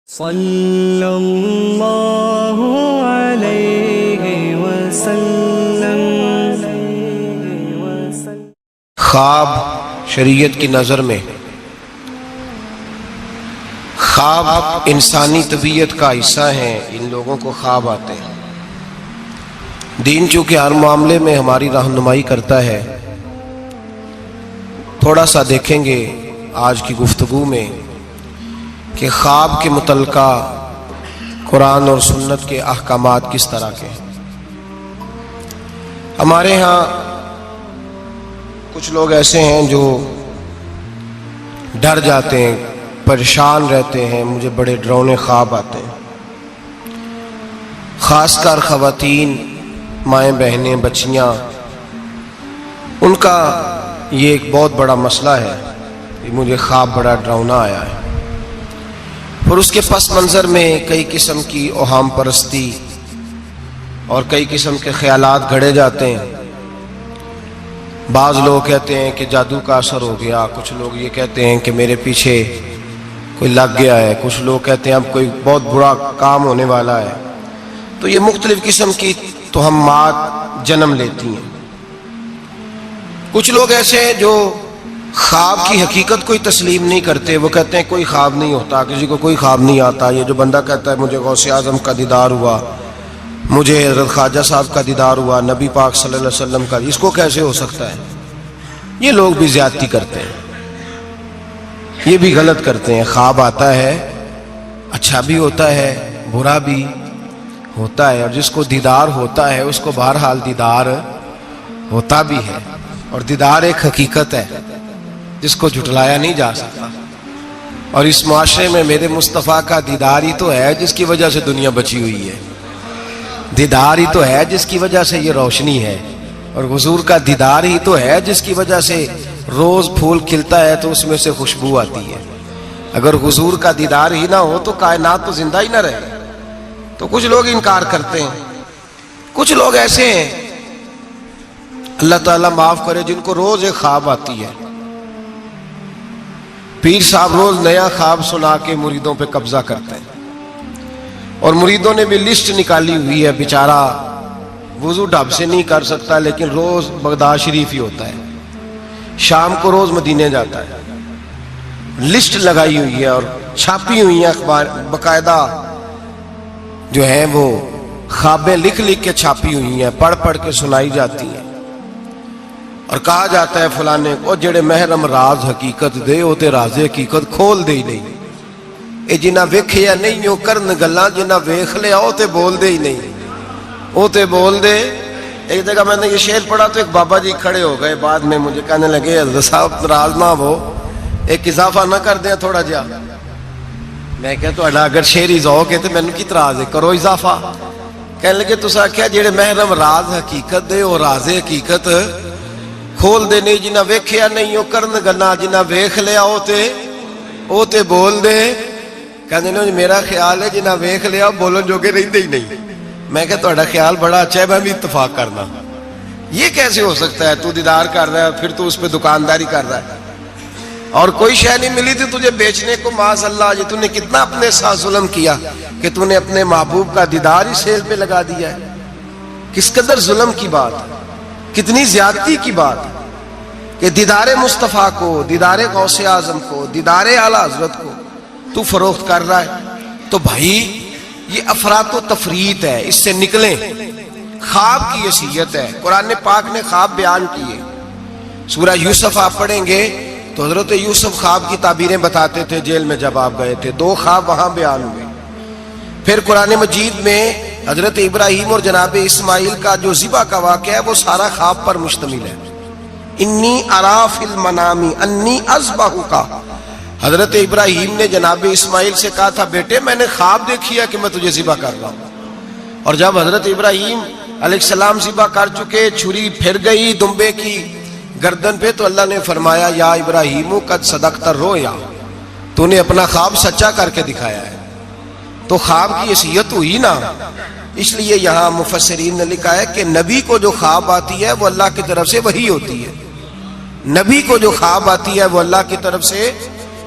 صلی اللہ علیہ وسلم۔ خواب شریعت کی نظر میں خواب انسانی طبیعت کا حصہ ہیں۔ ان لوگوں کو خواب آتے ہیں۔ دین چونکہ ہر معاملے میں ہماری رہنمائی کرتا ہے، تھوڑا سا دیکھیں گے آج کی گفتگو میں کہ خواب کے متعلقہ قرآن اور سنت کے احکامات کس طرح کے ہیں۔ ہمارے ہاں کچھ لوگ ایسے ہیں جو ڈر جاتے ہیں، پریشان رہتے ہیں، مجھے بڑے ڈراؤنے خواب آتے ہیں۔ خاص کر خواتین، مائیں بہنیں، بچیاں، ان کا یہ ایک بہت بڑا مسئلہ ہے کہ مجھے خواب بڑا ڈراؤنا آیا ہے۔ اور اس کے پس منظر میں کئی قسم کی اوہام پرستی اور کئی قسم کے خیالات گھڑے جاتے ہیں۔ بعض لوگ کہتے ہیں کہ جادو کا اثر ہو گیا، کچھ لوگ یہ کہتے ہیں کہ میرے پیچھے کوئی لگ گیا ہے، کچھ لوگ کہتے ہیں اب کوئی بہت برا کام ہونے والا ہے۔ تو یہ مختلف قسم کی توہمات جنم لیتی ہیں۔ کچھ لوگ ایسے ہیں جو خواب کی حقیقت کوئی تسلیم نہیں کرتے، وہ کہتے ہیں کوئی خواب نہیں ہوتا، کسی کو کوئی خواب نہیں آتا۔ یہ جو بندہ کہتا ہے مجھے غوث اعظم کا دیدار ہوا، مجھے حضرت خواجہ صاحب کا دیدار ہوا، نبی پاک صلی اللہ علیہ وسلم کا، اس کو کیسے ہو سکتا ہے؟ یہ لوگ بھی زیادتی کرتے ہیں، یہ بھی غلط کرتے ہیں۔ خواب آتا ہے، اچھا بھی ہوتا ہے، برا بھی ہوتا ہے، اور جس کو دیدار ہوتا ہے اس کو بہرحال دیدار ہوتا بھی ہے، اور دیدار ایک حقیقت ہے جس کو جھٹلایا نہیں جا سکتا۔ اور اس معاشرے میں میرے مصطفیٰ کا دیدار ہی تو ہے جس کی وجہ سے دنیا بچی ہوئی ہے، دیدار ہی تو ہے جس کی وجہ سے یہ روشنی ہے، اور حضور کا دیدار ہی تو ہے جس کی وجہ سے روز پھول کھلتا ہے تو اس میں سے خوشبو آتی ہے۔ اگر حضور کا دیدار ہی نہ ہو تو کائنات تو زندہ ہی نہ رہے۔ تو کچھ لوگ انکار کرتے ہیں۔ کچھ لوگ ایسے ہیں، اللہ تعالیٰ معاف کرے، جن کو روز ایک خواب آتی ہے۔ پیر صاحب روز نیا خواب سنا کے مریدوں پہ قبضہ کرتے ہیں، اور مریدوں نے بھی لسٹ نکالی ہوئی ہے۔ بیچارہ وضو ڈھب سے نہیں کر سکتا، لیکن روز بغداد شریف ہی ہوتا ہے، شام کو روز مدینے جاتا ہے۔ لسٹ لگائی ہوئی ہے اور چھاپی ہوئی ہیں اخبار، باقاعدہ جو ہیں وہ خوابیں لکھ لکھ کے چھاپی ہوئی ہیں، پڑھ پڑھ کے سنائی جاتی ہیں، اور کہا جاتا ہے فلانے کو جڑے محرم راز حقیقت دے او تے راز حقیقت کھول دے ہی نہیں۔ اے جنہ ویکھیا نہیں او کرن گلاں، جنہ ویکھ لیا او تے بول دے ہی نہیں، او تے بول دے۔ ایک جگہ میں نے یہ شعر پڑھا تو ایک بابا جی کھڑے ہو گئے، بعد میں مجھے کہنے لگے حضرت صاحب ناراض نہ ہو، ایک اضافہ نہ کر دیں تھوڑا جہا۔ میں کہا تہاڈا اگر شعر ہی ذوق ہے تے مینوں کی اعتراض ہے، کرو اضافہ۔ کہنے لگے تساں آکھیا جڑے محرم راز حقیقت دے او راز حقیقت کھول دے نہیں، جنہ ویکھیا نہیں او کرن گلاں، جنہ ویکھ لیا او تے بول دے۔ کہندے نے میرا خیال ہے جنہ ویکھ لیا بولن جوگے رہندے ہی نہیں۔ میں کہا تہاڈا خیال بڑا اچھا ہے، میں بھی اتفاق کرنا۔ یہ کیسے ہو سکتا ہے؟ تو دیدار کر رہا ہے پھر تو اس پہ دکانداری کر رہا ہے، اور کوئی شے نہیں ملی تھی تجھے بیچنے کو، معاذ اللہ۔ یہ تو نے کتنا اپنے ساتھ ظلم کیا کہ تو نے اپنے محبوب کا دیدار ہی سیل پہ لگا دیا ہے۔ کس قدر ظلم کی بات، کتنی زیادتی کی بات کہ دیدار مصطفیٰ کو، دیدار غوث اعظم کو، دیدار اعلیٰ حضرت کو تو فروخت کر رہا ہے۔ تو بھائی یہ افراط و تفریط ہے، اس سے نکلیں۔ خواب کی حیثیت ہے، قرآن پاک نے خواب بیان کیے۔ سورہ یوسف آپ پڑھیں گے تو حضرت یوسف خواب کی تعبیریں بتاتے تھے جیل میں جب آپ گئے تھے، 2 خواب وہاں بیان ہوئے۔ پھر قرآن مجید میں حضرت ابراہیم اور جناب اسماعیل کا جو ذبح کا واقعہ ہے وہ سارا خواب پر مشتمل ہے۔ انی ارا فی المنام انی اذبحک، حضرت ابراہیم نے جناب اسماعیل سے کہا تھا بیٹے میں نے خواب دیکھی ہے کہ میں تجھے ذبح کر رہا ہوں، اور جب حضرت ابراہیم علیہ السلام ذبح کر چکے، چھری پھر گئی دمبے کی گردن پہ، تو اللہ نے فرمایا یا ابراہیم قد صدقت الرؤیا، تو نے اپنا خواب سچا کر کے دکھایا ہے۔ تو خواب کی حیثیت ہوئی نا، اس لیے یہاں مفسرین نے لکھا ہے کہ نبی کو جو خواب آتی ہے وہ اللہ کی طرف سے وحی ہوتی ہے۔ نبی کو جو خواب آتی ہے وہ اللہ کی طرف سے،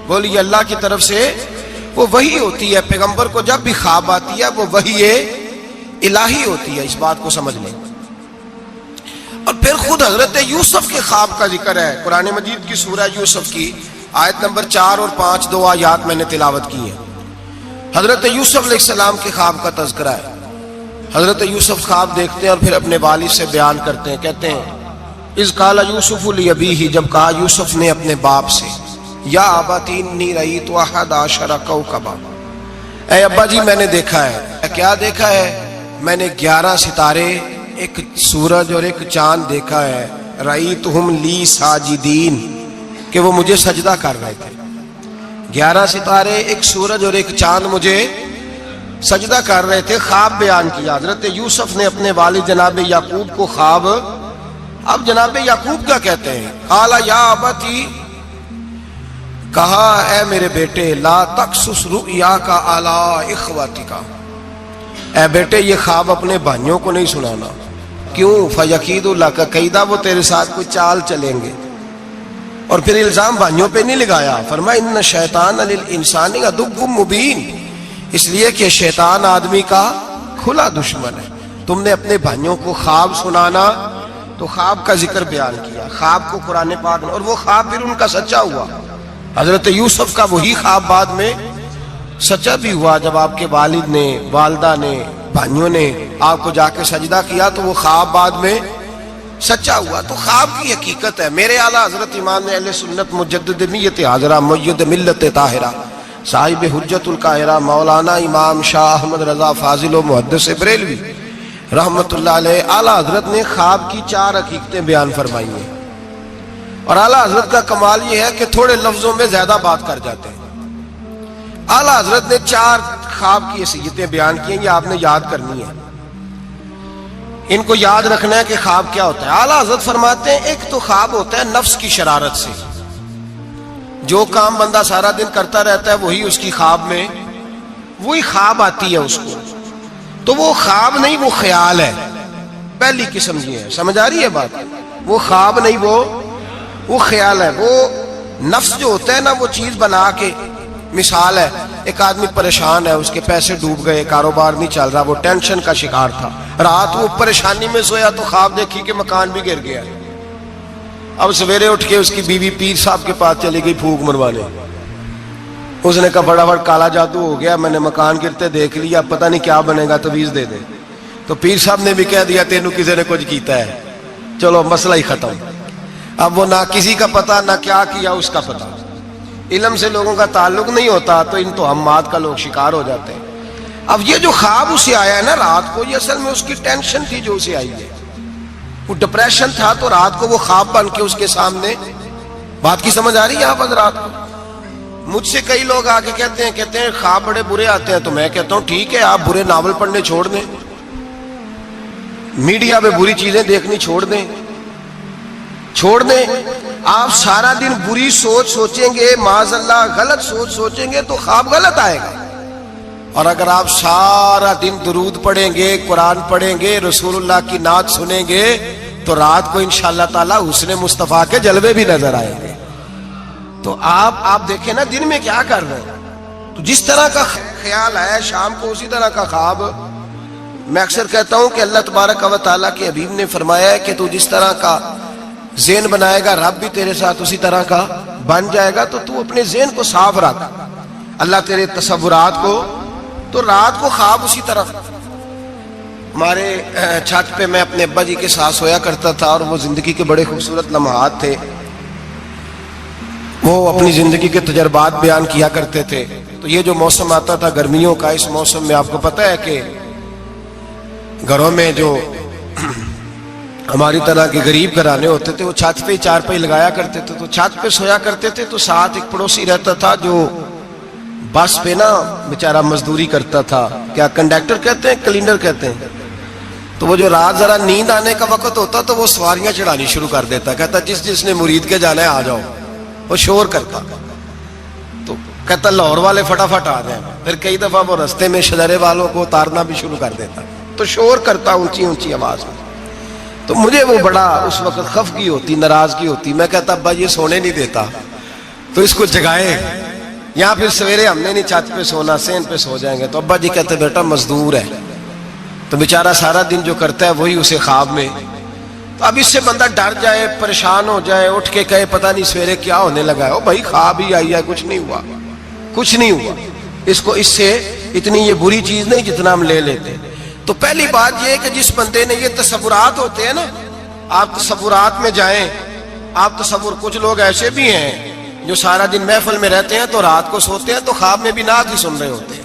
بولیے اللہ کی طرف سے وہ وحی ہوتی ہے. پیغمبر کو جب بھی خواب آتی ہے وہ وحی الہی ہوتی ہے. اس بات کو سمجھ لیں. اور پھر خود حضرت یوسف کے خواب کا ذکر ہے قرآن مجید کی سورہ یوسف کی آیت نمبر 4 اور 5 دو آیات میں نے تلاوت کی ہیں. حضرت یوسف علیہ السلام کے خواب کا تذکرہ ہے. حضرت یوسف خواب دیکھتے ہیں اور پھر اپنے والد سے بیان کرتے ہیں. کہتے ہیں اذ قال یوسف لابیہ، جب کہا یوسف نے اپنے باپ سے، یا ابت انی رأیت 11 کوکبا، اے ابا جی میں نے دیکھا ہے. کیا دیکھا ہے؟ میں نے 11 ستارے، ایک سورج اور ایک چاند دیکھا ہے. رأیتہم لی ساجدین، کہ وہ مجھے سجدہ کر رہے تھے. 11 ستارے، ایک سورج اور ایک چاند مجھے سجدہ کر رہے تھے. خواب بیان کیا حضرت یوسف نے اپنے والد جناب یعقوب کو خواب. اب جناب یعقوب کیا کہتے ہیں؟ قال یا ابتی، کہا اے میرے بیٹے، لا تقصص رؤیاک علی اخوتک، اے بیٹے یہ خواب اپنے بھائیوں کو نہیں سنانا. کیوں؟ فیکیدوا لک کیدا، وہ تیرے ساتھ کوئی چال چلیں گے. اور پھر الزام بھائیوں پہ نہیں لگایا. فرمایا ان شیطان للانسان عدو مبین، اس لیے کہ شیطان آدمی کا کھلا دشمن ہے. تم نے اپنے بھائیوں کو خواب سنانا تو خواب کا ذکر بیان کیا. خواب کو قرآن پاک نے، اور وہ خواب پھر ان کا سچا ہوا. حضرت یوسف کا وہی خواب بعد میں سچا بھی ہوا. جب آپ کے والد نے، والدہ نے، بھائیوں نے آپ کو جا کے سجدہ کیا تو وہ خواب بعد میں سچا ہوا. تو خواب کی حقیقت ہے. میرے اعلیٰ حضرت امام اہل سنت مجدد نیت حاضرہ مؤید ملت طاہرہ صاحب حجت القاہرہ مولانا امام شاہ احمد رضا فاضل و محدث بریلوی رحمت اللہ علیہ، اعلیٰ حضرت نے خواب کی 4 حقیقتیں بیان فرمائی ہیں. اور اعلیٰ حضرت کا کمال یہ ہے کہ تھوڑے لفظوں میں زیادہ بات کر جاتے ہیں. اعلیٰ حضرت نے 4 خواب کی حیثیتیں بیان کی ہیں، یہ آپ نے یاد کرنی ہے. ان کو یاد رکھنا ہے کہ خواب کیا ہوتا ہے. اعلیٰ حضرت فرماتے ہیں ایک تو خواب ہوتا ہے نفس کی شرارت سے، جو کام بندہ سارا دن کرتا رہتا ہے وہی اس کی خواب میں، وہی خواب آتی ہے اس کو. تو وہ خواب نہیں، وہ خیال ہے. پہلی قسم یہ ہے. سمجھ آ رہی ہے بات؟ وہ خواب نہیں، وہ خیال ہے. وہ نفس جو ہوتا ہے نا، وہ چیز بنا کے، مثال ہے ایک آدمی پریشان ہے، اس کے پیسے ڈوب گئے، کاروبار نہیں چل رہا، وہ ٹینشن کا شکار تھا. رات وہ پریشانی میں سویا تو خواب دیکھی کہ مکان بھی گر گیا. اب سویرے اٹھ کے اس کی بیوی پیر صاحب کے پاس چلی گئی پھونک مروانے. اس نے کہا بڑا کالا جادو ہو گیا، میں نے مکان گرتے دیکھ لیا، پتہ نہیں کیا بنے گا، تعویذ دے دے. تو پیر صاحب نے بھی کہہ دیا تینوں کسی نے کچھ کیتا ہے، چلو مسئلہ ہی ختم. اب وہ نہ کسی کا پتہ، نہ کیا کیا اس کا پتہ. علم سے لوگوں کا تعلق نہیں ہوتا تو ان توہمات کا لوگ شکار ہو جاتے ہیں. اب یہ جو خواب اسے آیا ہے نا رات کو، یہ اصل میں اس کی ٹینشن تھی جو اسے آئی ہے. وہ ڈپریشن تھا تو رات کو وہ خواب بن کے اس کے سامنے. بات کی سمجھ آ رہی ہے آپ حضرات کو؟ مجھ سے کئی لوگ آ کے کہتے ہیں خواب بڑے برے آتے ہیں. تو میں کہتا ہوں ٹھیک ہے، آپ برے ناول پڑھنے چھوڑ دیں، میڈیا پہ بری چیزیں دیکھنی چھوڑ دیں. آپ سارا دن بری سوچ سوچیں گے، معاذ اللہ غلط سوچ سوچیں گے تو خواب غلط آئے گا. اور اگر آپ سارا دن درود پڑھیں گے، قرآن پڑھیں گے، رسول اللہ کی نعت سنیں گے تو رات کو انشاءاللہ تعالی حسن مصطفیٰ کے جلوے بھی نظر آئیں گے. تو آپ دیکھیں نا دن میں کیا کر رہے ہیں. تو جس طرح کا خیال ہے شام کو اسی طرح کا خواب. میں اکثر کہتا ہوں کہ اللہ تبارک و تعالیٰ کے حبیب نے فرمایا ہے کہ تو جس طرح کا ذہن بنائے گا رب بھی تیرے ساتھ اسی طرح کا بن جائے گا. تو اپنے ذہن کو صاف رکھ، اللہ تیرے تصورات کو. تو رات کو خواب اسی طرح. ہمارے چھت پہ میں اپنے ابا جی کے ساتھ سویا کرتا تھا اور وہ زندگی کے بڑے خوبصورت لمحات تھے. وہ اپنی زندگی کے تجربات بیان کیا کرتے تھے. تو یہ جو موسم آتا تھا گرمیوں کا، اس موسم میں آپ کو پتہ ہے کہ گھروں میں جو ہماری طرح کے غریب گھرانے ہوتے تھے وہ چھت پہ 4 پائی لگایا کرتے تھے. تو چھت پہ سویا کرتے تھے. تو ساتھ ایک پڑوسی رہتا تھا جو بس پہ نا بیچارہ مزدوری کرتا تھا. کیا کنڈکٹر کہتے ہیں، کلینر کہتے ہیں. تو وہ جو رات ذرا نیند آنے کا وقت ہوتا تو وہ سواریاں چڑھانی شروع کر دیتا. کہتا جس نے مرید کے جانا ہے آ جاؤ. وہ شور کرتا. تو کہتا لاہور والے فٹافٹ آ جائیں. پھر کئی دفعہ وہ رستے میں شجرے والوں کو اتارنا بھی شروع کر دیتا. تو شور کرتا اونچی اونچی آواز میں. تو مجھے وہ بڑا اس وقت خفگی ہوتی، ناراضگی ہوتی. میں کہتا ابا یہ سونے نہیں دیتا، تو اس کو جگائے. یا پھر سویرے ہم نے نہیں چھت پہ سونا سین پہ سو جائیں گے، تو ابا جی کہتے بیٹا مزدور ہے، تو بیچارہ سارا دن جو کرتا ہے وہی اسے خواب میں، تو اب اس سے بندہ ڈر جائے، پریشان ہو جائے، اٹھ کے کہے پتہ نہیں سویرے کیا ہونے لگا ہے، او بھائی خواب ہی آئی ہے، کچھ نہیں ہوا، کچھ نہیں ہوا، اس سے اتنی یہ بری چیز نہیں جتنا ہم لے لیتے۔ تو پہلی بات یہ ہے کہ جس بندے نے یہ تصورات ہوتے ہیں نا، آپ تصورات میں جائیں، آپ تصور، کچھ لوگ ایسے بھی ہیں جو سارا دن محفل میں رہتے ہیں تو رات کو سوتے ہیں تو خواب میں بھی نعت ہی سن رہے ہوتے ہیں،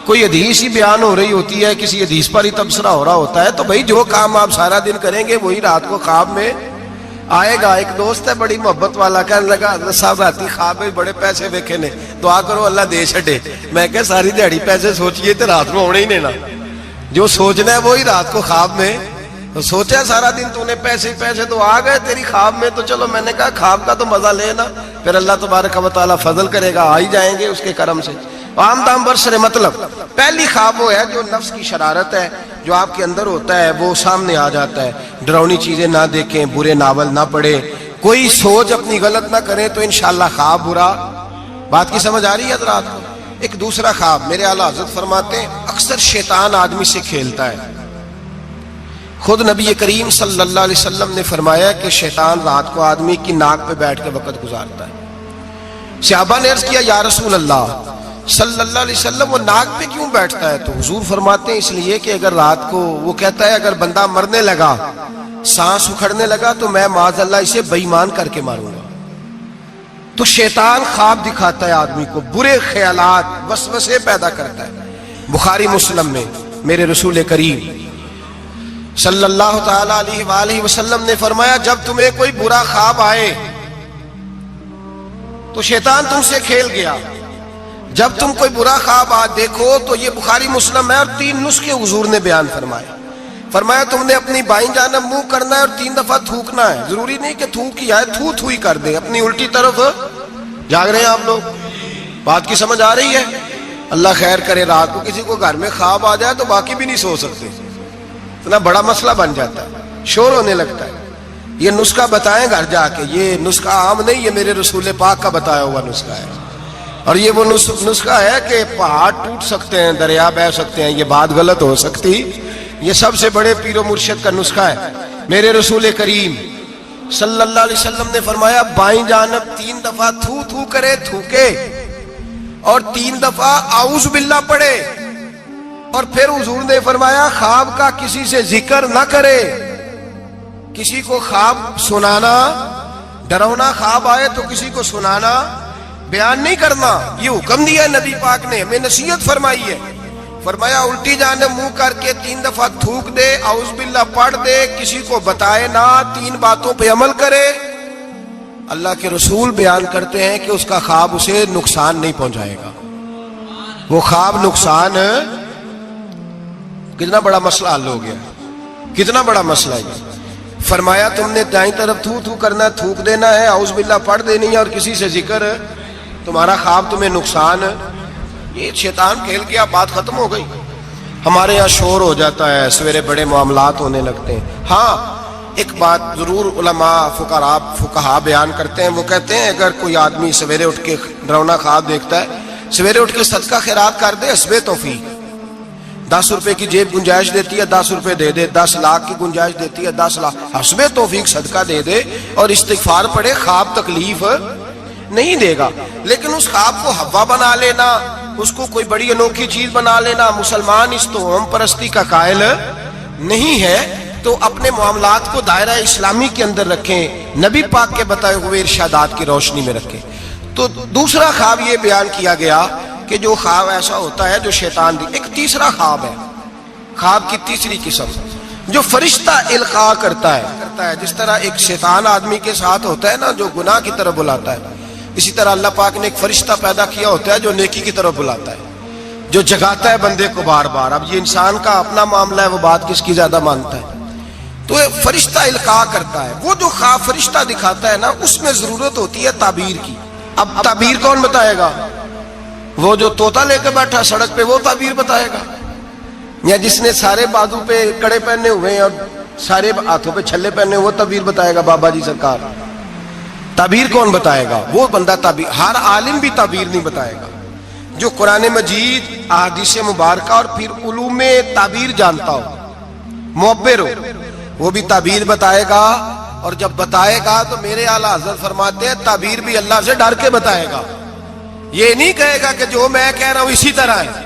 کوئی حدیث ہی بیان ہو رہی ہوتی ہے، کسی حدیث پر ہی تبصرہ ہو رہا ہوتا ہے، تو بھائی جو کام آپ سارا دن کریں گے وہی رات کو خواب میں آئے گا۔ ایک دوست ہے بڑی محبت والا، کہنے لگا حضرت صاحب راتی خواب میں بڑے پیسے ویکھے نے، دعا کرو اللہ دے چھڈے۔ میں کہ ساری دیہڑی پیسے سوچیے تو رات کو ہونے ہی نہیں نا، جو سوچنا ہے وہی رات کو خواب میں، تو سوچا سارا دن تو نے پیسے تو آ گئے تیری خواب میں، تو چلو میں نے کہا خواب کا تو مزہ لینا، پھر اللہ تبارک و تعالیٰ فضل کرے گا، آ ہی جائیں گے اس کے کرم سے۔ عام دام برسر مطلب پہلی خواب وہ ہے جو نفس کی شرارت ہے، جو آپ کے اندر ہوتا ہے وہ سامنے آ جاتا ہے، ڈراؤنی چیزیں نہ دیکھیں، برے ناول نہ پڑھیں، کوئی سوچ اپنی غلط نہ کریں تو انشاءاللہ خواب برا۔ بات کی سمجھ آ رہی ہے حضرات کو؟ ایک دوسرا خواب، میرے اعلیٰ حضرت فرماتے ہیں اکثر شیطان آدمی سے کھیلتا ہے، خود نبی کریم صلی اللہ علیہ وسلم نے فرمایا کہ شیطان رات کو آدمی کی ناک پہ بیٹھ کے وقت گزارتا ہے۔ صحابہ نے عرض کیا یا رسول اللہ صلی اللہ علیہ وسلم وہ ناک پہ کیوں بیٹھتا ہے؟ تو حضور فرماتے ہیں اس لیے کہ اگر رات کو، وہ کہتا ہے اگر بندہ مرنے لگا، سانس اکھڑنے لگا تو میں معاذ اللہ اسے بے ایمان کر کے ماروں گا۔ تو شیطان خواب دکھاتا ہے آدمی کو، برے خیالات، وسوسے پیدا کرتا ہے۔ بخاری مسلم میں میرے رسول کریم صلی اللہ تعالی علیہ وآلہ وسلم نے فرمایا جب تمہیں کوئی برا خواب آئے تو شیطان تم سے کھیل گیا، جب تم کوئی برا خواب دیکھو تو یہ بخاری مسلم ہے، اور 3 نسخے حضور نے بیان فرمایا تم نے اپنی بائیں جانب منہ کرنا ہے اور 3 دفعہ تھوکنا ہے، ضروری نہیں کہ تھوک ہی آئے، تھو ہی کر دیں، اپنی الٹی طرف جاگ رہے ہیں آپ لوگ؟ بات کی سمجھ آ رہی ہے؟ اللہ خیر کرے، رات کو کسی کو گھر میں خواب آ جائے تو باقی بھی نہیں سو سکتے، اتنا بڑا مسئلہ بن جاتا ہے، شور ہونے لگتا ہے۔ یہ نسخہ بتائیں گھر جا کے، یہ نسخہ عام نہیں، یہ میرے رسول پاک کا بتایا ہوا نسخہ ہے، اور یہ وہ نسخہ ہے کہ پہاڑ ٹوٹ سکتے ہیں، دریا بہہ سکتے ہیں، یہ بات غلط ہو سکتی، یہ سب سے بڑے پیر و مرشد کا نسخہ ہے۔ میرے رسول کریم صلی اللہ علیہ وسلم نے فرمایا بائیں جانب 3 دفعہ تھو کرے، تھوکے، اور 3 دفعہ اعوذ باللہ پڑھے، اور پھر حضور نے فرمایا خواب کا کسی سے ذکر نہ کرے، کسی کو خواب سنانا، ڈراؤنا خواب آئے تو کسی کو سنانا، بیان نہیں کرنا، یہ حکم دیا ہے نبی پاک نے، ہمیں نصیحت فرمائی ہے۔ فرمایا الٹی جانب منہ کر کے 3 دفعہ تھوک دے، اعوذ باللہ پڑھ دے، کسی کو بتائے نہ، 3 باتوں پہ عمل کرے۔ اللہ کے رسول بیان کرتے ہیں کہ اس کا خواب اسے نقصان نہیں پہنچائے گا، وہ خواب نقصان، کتنا بڑا مسئلہ حل ہو گیا، کتنا بڑا مسئلہ ہے۔ فرمایا تم نے دائیں طرف تھو کرنا، تھوک دینا ہے، اعوذ باللہ پڑھ دینی ہے، اور کسی سے ذکر، تمہارا خواب تمہیں نقصان، یہ شیطان کھیل کے اب بات ختم ہو گئی۔ ہمارے یہاں شور ہو جاتا ہے، سویرے بڑے معاملات ہونے لگتے ہیں۔ ہاں ایک بات ضرور علماء فقہا بیان کرتے ہیں، وہ کہتے ہیں اگر کوئی آدمی سویرے اٹھ کے ڈراؤنا خواب دیکھتا ہے، سویرے اٹھ کے صدقہ خیرات کر دے، حسب توفیق، 10 روپے کی جیب گنجائش دیتی ہے 10 روپے دے دے، 10 لاکھ کی گنجائش دیتی ہے 10 لاکھ، حسب توفیق صدقہ دے دے اور استغفار پڑھے، خواب تکلیف نہیں دے گا۔ لیکن اس خواب کو ہوا بنا لینا، اس کو کوئی بڑی انوکھی چیز بنا لینا، مسلمان اس توہم پرستی کا قائل نہیں ہے، تو اپنے معاملات کو دائرہ اسلامی کے اندر رکھیں، نبی پاک کے بتائے ہوئے ارشادات کی روشنی میں رکھیں۔ تو دوسرا خواب یہ بیان کیا گیا کہ جو خواب ایسا ہوتا ہے جو شیطان دی۔ ایک تیسرا خواب ہے، خواب کی تیسری قسم جو فرشتہ القاء کرتا ہے، جس طرح ایک شیطان آدمی کے ساتھ ہوتا ہے نا جو گناہ کی طرف بلاتا ہے، اسی طرح اللہ پاک نے ایک فرشتہ پیدا کیا ہوتا ہے جو نیکی کی طرف بلاتا ہے، جو جگاتا ہے بندے کو بار بار۔ اب یہ انسان کا اپنا معاملہ ہے، وہ بات کس کی زیادہ مانتا ہے، تو یہ فرشتہ القاء کرتا ہے۔ وہ جو خواب فرشتہ دکھاتا ہے نا، اس میں ضرورت ہوتی ہے تعبیر کی۔ اب تعبیر کون بتائے گا؟ وہ جو طوطا لے کے بیٹھا سڑک پہ وہ تعبیر بتائے گا، یا جس نے سارے بازو پہ کڑے پہنے ہوئے ہیں اور سارے ہاتھوں پہ چھلے پہنے ہوئے وہ تعبیر بتائے گا؟ بابا جی سرکار تعبیر کون بتائے گا؟ وہ بندہ تعبیر، ہر عالم بھی تعبیر نہیں بتائے گا. جو قرآن مجید، احادیث مبارکہ اور پھر علوم تعبیر جانتا ہو، معبر ہو، وہ بھی تعبیر بتائے گا. اور جب بتائے گا تو میرے اعلیٰ حضرت فرماتے ہیں تعبیر بھی اللہ سے ڈر کے بتائے گا. یہ نہیں کہے گا کہ جو میں کہہ رہا ہوں اسی طرح ہے.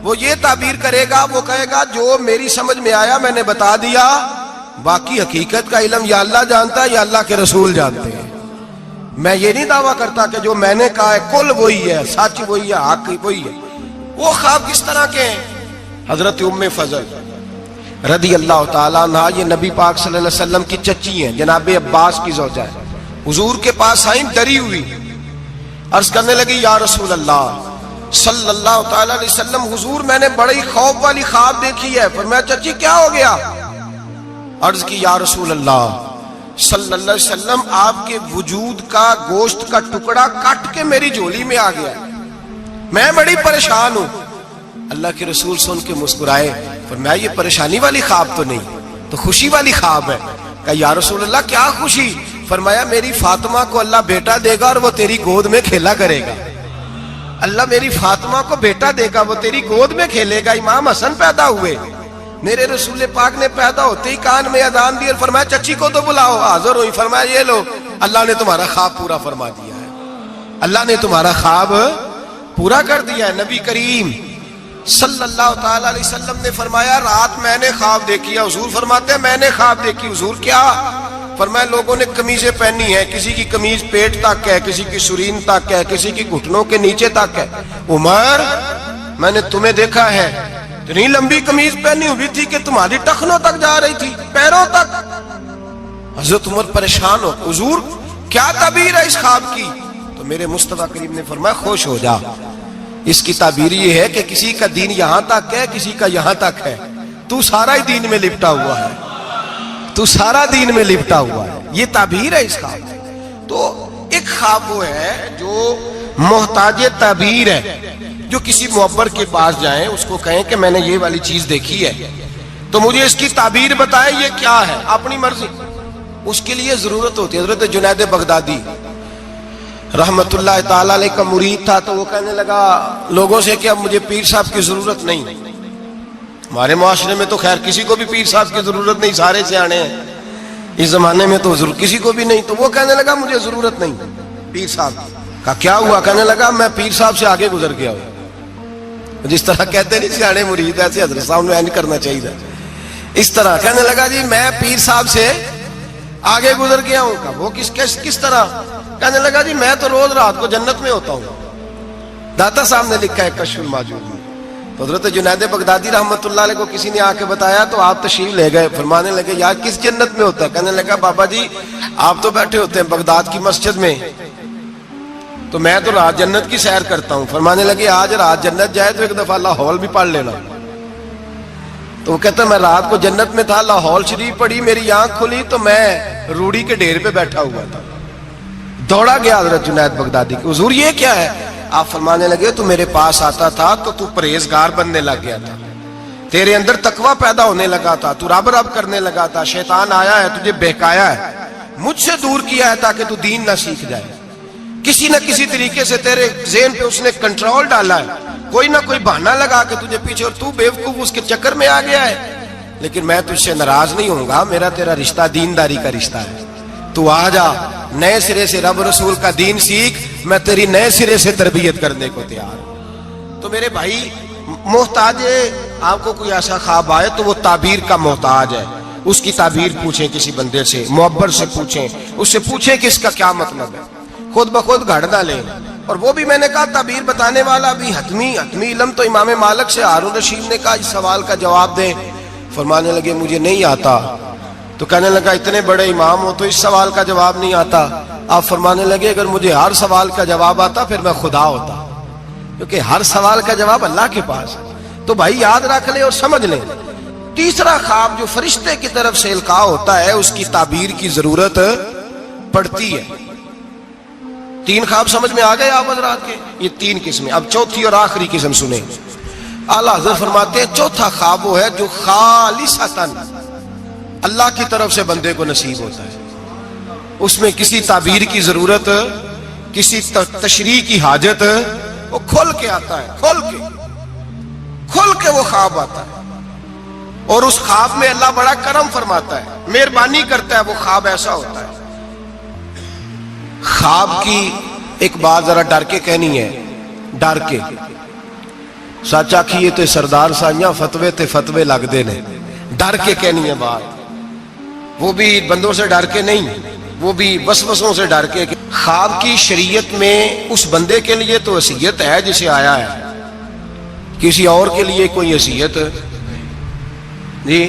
وہ یہ تعبیر کرے گا، وہ کہے گا جو میری سمجھ میں آیا میں نے بتا دیا، باقی حقیقت کا علم یا اللہ جانتا ہے یا اللہ کے رسول جانتے ہیں. میں یہ نہیں دعویٰ کرتا کہ جو میں نے کہا ہے کل وہی ہے، سچ وہی ہے، حق وہی ہے. وہ خواب کس طرح کے ہیں؟ حضرت ام فضل رضی اللہ تعالیٰ عنہ، یہ نبی پاک صلی اللہ علیہ وسلم کی چچی ہیں، جناب عباس کی زوجہ ہے. حضور کے پاس آئیں ڈری ہوئی، عرض کرنے لگی یا رسول اللہ صلی اللہ تعالیٰ علیہ وسلم، حضور میں نے بڑی خوف والی خواب دیکھی ہے. فرمایا چچی کیا ہو گیا؟ عرض کی یا رسول اللہ صلی اللہ علیہ وسلم، آپ کے وجود کا گوشت کا ٹکڑا کٹ کے میری جھولی میں آ گیا، میں بڑی پریشان ہوں. اللہ کے رسول سن کے مسکرائے، فرمایا یہ پریشانی والی خواب تو نہیں، تو خوشی والی خواب ہے. کہا یا رسول اللہ کیا خوشی؟ فرمایا میری فاطمہ کو اللہ بیٹا دے گا اور وہ تیری گود میں کھیلا کرے گا. اللہ میری فاطمہ کو بیٹا دے گا، وہ تیری گود میں کھیلے گا. امام حسن پیدا ہوئے، میرے رسول پاک نے پیدا ہوتے ہی کان میں اذان دی اور فرمایا چچی کو تو بلاؤ. حاضر ہوئی، فرمایا یہ لو، اللہ نے تمہارا خواب پورا فرما دیا ہے، اللہ نے تمہارا خواب پورا کر دیا ہے. نبی کریم صلی اللہ تعالی علیہ وسلم نے فرمایا رات میں نے خواب دیکھی ہے. حضور فرماتے ہیں میں نے خواب دیکھی. حضور کیا؟ فرمایا لوگوں نے قمیضیں پہنی ہیں، کسی کی قمیض پیٹ تک ہے، کسی کی سرین تک ہے، کسی کی گھٹنوں کے نیچے تک ہے. عمر میں نے تمہیں دیکھا ہے اتنی لمبی قمیض پہنی ہوئی تھی کہ تمہاری ٹخنوں تک جا رہی تھی، پیروں تک. حضرت عمر پریشان ہو، حضور کیا تعبیر ہے اس خواب کی؟ تو میرے مصطفیٰ کریم نے فرمایا خوش ہو جا، اس کی تعبیر یہ ہے کہ کسی کا دین یہاں تک ہے، کسی کا یہاں تک ہے، تو سارا ہی دین میں لپٹا ہوا ہے، تو سارا دین میں لپٹا ہوا ہے. یہ تعبیر ہے اس خواب. تو ایک خواب وہ ہے جو محتاج تعبیر ہے، جو کسی معبر کے پاس جائیں اس کو کہیں کہ میں نے یہ والی چیز دیکھی ہے تو مجھے اس کی تعبیر بتائے یہ کیا ہے، اپنی مرضی. اس کے لیے ضرورت ہوتی ہے. حضرت جنید بغدادی رحمت اللہ تعالیٰ علیہ کا مرید تھا، تو وہ کہنے لگا لوگوں سے کہ اب مجھے پیر صاحب کی ضرورت نہیں. ہمارے معاشرے میں تو خیر کسی کو بھی پیر صاحب کی ضرورت نہیں، سارے سیانے ہیں. اس زمانے میں تو ضرور کسی کو بھی نہیں. تو وہ کہنے لگا مجھے ضرورت نہیں پیر صاحب کا. کیا ہوا؟ کہنے لگا میں پیر صاحب سے آگے گزر گیا ہوں. جس طرح کہتے نہیں سیانے مرید، ایسے حضرت صاحب نے نہیں کرنا چاہیے. اس طرح کہنے لگا جی میں پیر صاحب سے آگے گزر گیا ہوں. وہ کس طرح؟ کہنے لگا جی میں تو روز رات کو جنت میں ہوتا ہوں. داتا صاحب نے لکھا ہے کشف الماجوز میں. تو حضرت جنید بغدادی رحمت اللہ علیہ کو کسی نے آ کے بتایا تو آپ تشریف لے گئے. فرمانے لگے یار کس جنت میں ہوتا ہے؟ کہنے لگا بابا جی آپ تو بیٹھے ہوتے ہیں بغداد کی مسجد میں، تو میں تو رات جنت کی سیر کرتا ہوں. فرمانے لگے آج رات جنت جائے تو ایک دفعہ لاہور بھی پڑھ لینا. تو وہ کہتا میں رات کو جنت میں تھا، لاہور شریف پڑھی، میری آنکھ کھلی تو میں روڑی کے ڈھیر پہ بیٹھا ہوا تھا. دوڑا گیا حضرت جنید بغدادی کہ حضور یہ کیا ہے؟ آپ فرمانے لگے تو میرے پاس آتا تھا تو پرہیزگار بننے لگ گیا تھا، تیرے اندر تقوی پیدا ہونے لگا تھا، تو رب رب کرنے لگا تھا. شیطان آیا ہے تجھے بہکایا ہے، مجھ سے دور کیا ہے تاکہ تو دین نہ سیکھ جائے. کسی نہ کسی طریقے سے تیرے ذہن پہ اس نے کنٹرول ڈالا ہے، کوئی نہ کوئی بہانہ لگا کے تجھے پیچھے، اور تو بیوقوف اس کے چکر میں آ گیا ہے. لیکن میں تجھ سے ناراض نہیں ہوں گا، میرا تیرا رشتہ دینداری کا رشتہ ہے. تو آ جا نئے سرے سے رب رسول کا دین سیکھ، میں تیری نئے سرے سے تربیت کرنے کو تیار ہوں. تو میرے بھائی محتاج ہے، آپ کو کوئی ایسا خواب آئے تو وہ تعبیر کا محتاج ہے. اس کی تعبیر پوچھیں کسی بندے سے، معبر سے پوچھیں، اس سے پوچھیں کہ اس کا کیا مطلب ہے. خود بخود گھڑ نہ لیں. اور وہ بھی میں نے کہا تعبیر بتانے والا بھی حتمی علم تو امام مالک سے ہارون رشید نے کہا اس سوال کا جواب دیں. فرمانے لگے مجھے نہیں آتا. تو کہنے لگا اتنے بڑے امام ہو تو اس سوال کا جواب نہیں آتا. آپ فرمانے لگے اگر مجھے ہر سوال کا جواب آتا پھر میں خدا ہوتا، کیونکہ ہر سوال کا جواب اللہ کے پاس ہے. تو بھائی یاد رکھ لیں اور سمجھ لیں. تیسرا خواب جو فرشتے کی طرف سے القاء ہوتا ہے اس کی تعبیر کی ضرورت پڑتی ہے. 3 خواب سمجھ میں آ گئے آپ حضرات کے؟ یہ 3 قسمیں. اب چوتھی اور آخری قسم سنیں. اعلیٰ حضرت فرماتے ہیں چوتھا خواب وہ ہے جو خالصتاً اللہ کی طرف سے بندے کو نصیب ہوتا ہے. اس میں کسی تعبیر کی ضرورت، کسی تشریح کی حاجت، وہ کھل کے آتا ہے، کھل کے وہ خواب آتا ہے، اور اس خواب میں اللہ بڑا کرم فرماتا ہے، مہربانی کرتا ہے، وہ خواب ایسا ہوتا ہے۔ خواب کی ایک بات ذرا ڈر کے کہنی ہے، ڈر کے سچ آکھیے تو سردار سائیاں فتوے لگتے نے، ڈر کے کہنی ہے بات، وہ بھی بندوں سے ڈر کے نہیں، وہ بھی وسوسوں سے ڈر کے۔ خواب کی شریعت میں اس بندے کے لیے تو وصیت ہے جسے آیا ہے، کسی اور کے لیے کوئی وصیت جی۔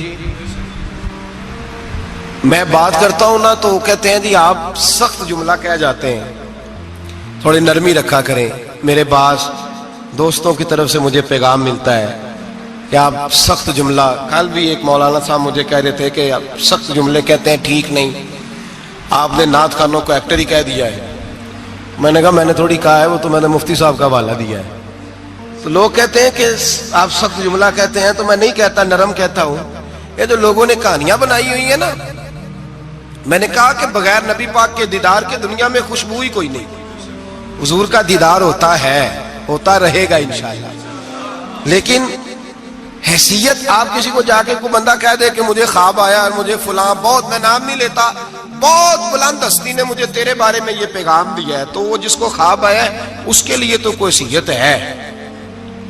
میں بات کرتا ہوں نا تو کہتے ہیں جی آپ سخت جملہ کہہ جاتے ہیں، تھوڑی نرمی رکھا کریں۔ میرے بعض دوستوں کی طرف سے مجھے پیغام ملتا ہے کہ آپ سخت جملہ، کل بھی ایک مولانا صاحب مجھے کہہ رہے تھے کہ آپ سخت جملے کہتے ہیں، ٹھیک نہیں، آپ نے نعت خانوں کو ایکٹر ہی کہہ دیا ہے۔ میں نے کہا میں نے تھوڑی کہا ہے، وہ تو میں نے مفتی صاحب کا حوالہ دیا ہے۔ تو لوگ کہتے ہیں کہ آپ سخت جملہ کہتے ہیں، تو میں نہیں کہتا، نرم کہتا ہوں۔ یہ جو لوگوں نے کہانیاں بنائی ہوئی ہیں نا، میں نے کہا کہ بغیر نبی پاک کے دیدار کے دنیا میں خوشبو ہی کوئی نہیں۔ حضور کا دیدار ہوتا ہے، ہوتا رہے گا انشاءاللہ، لیکن حیثیت آپ کسی کو جا کے کوئی بندہ کہہ دے کہ مجھے خواب آیا اور مجھے فلاں، بہت، میں نام نہیں لیتا، بہت بلند ہستی نے مجھے تیرے بارے میں یہ پیغام دیا ہے، تو وہ جس کو خواب آیا ہے اس کے لیے تو کوئی حیثیت ہے،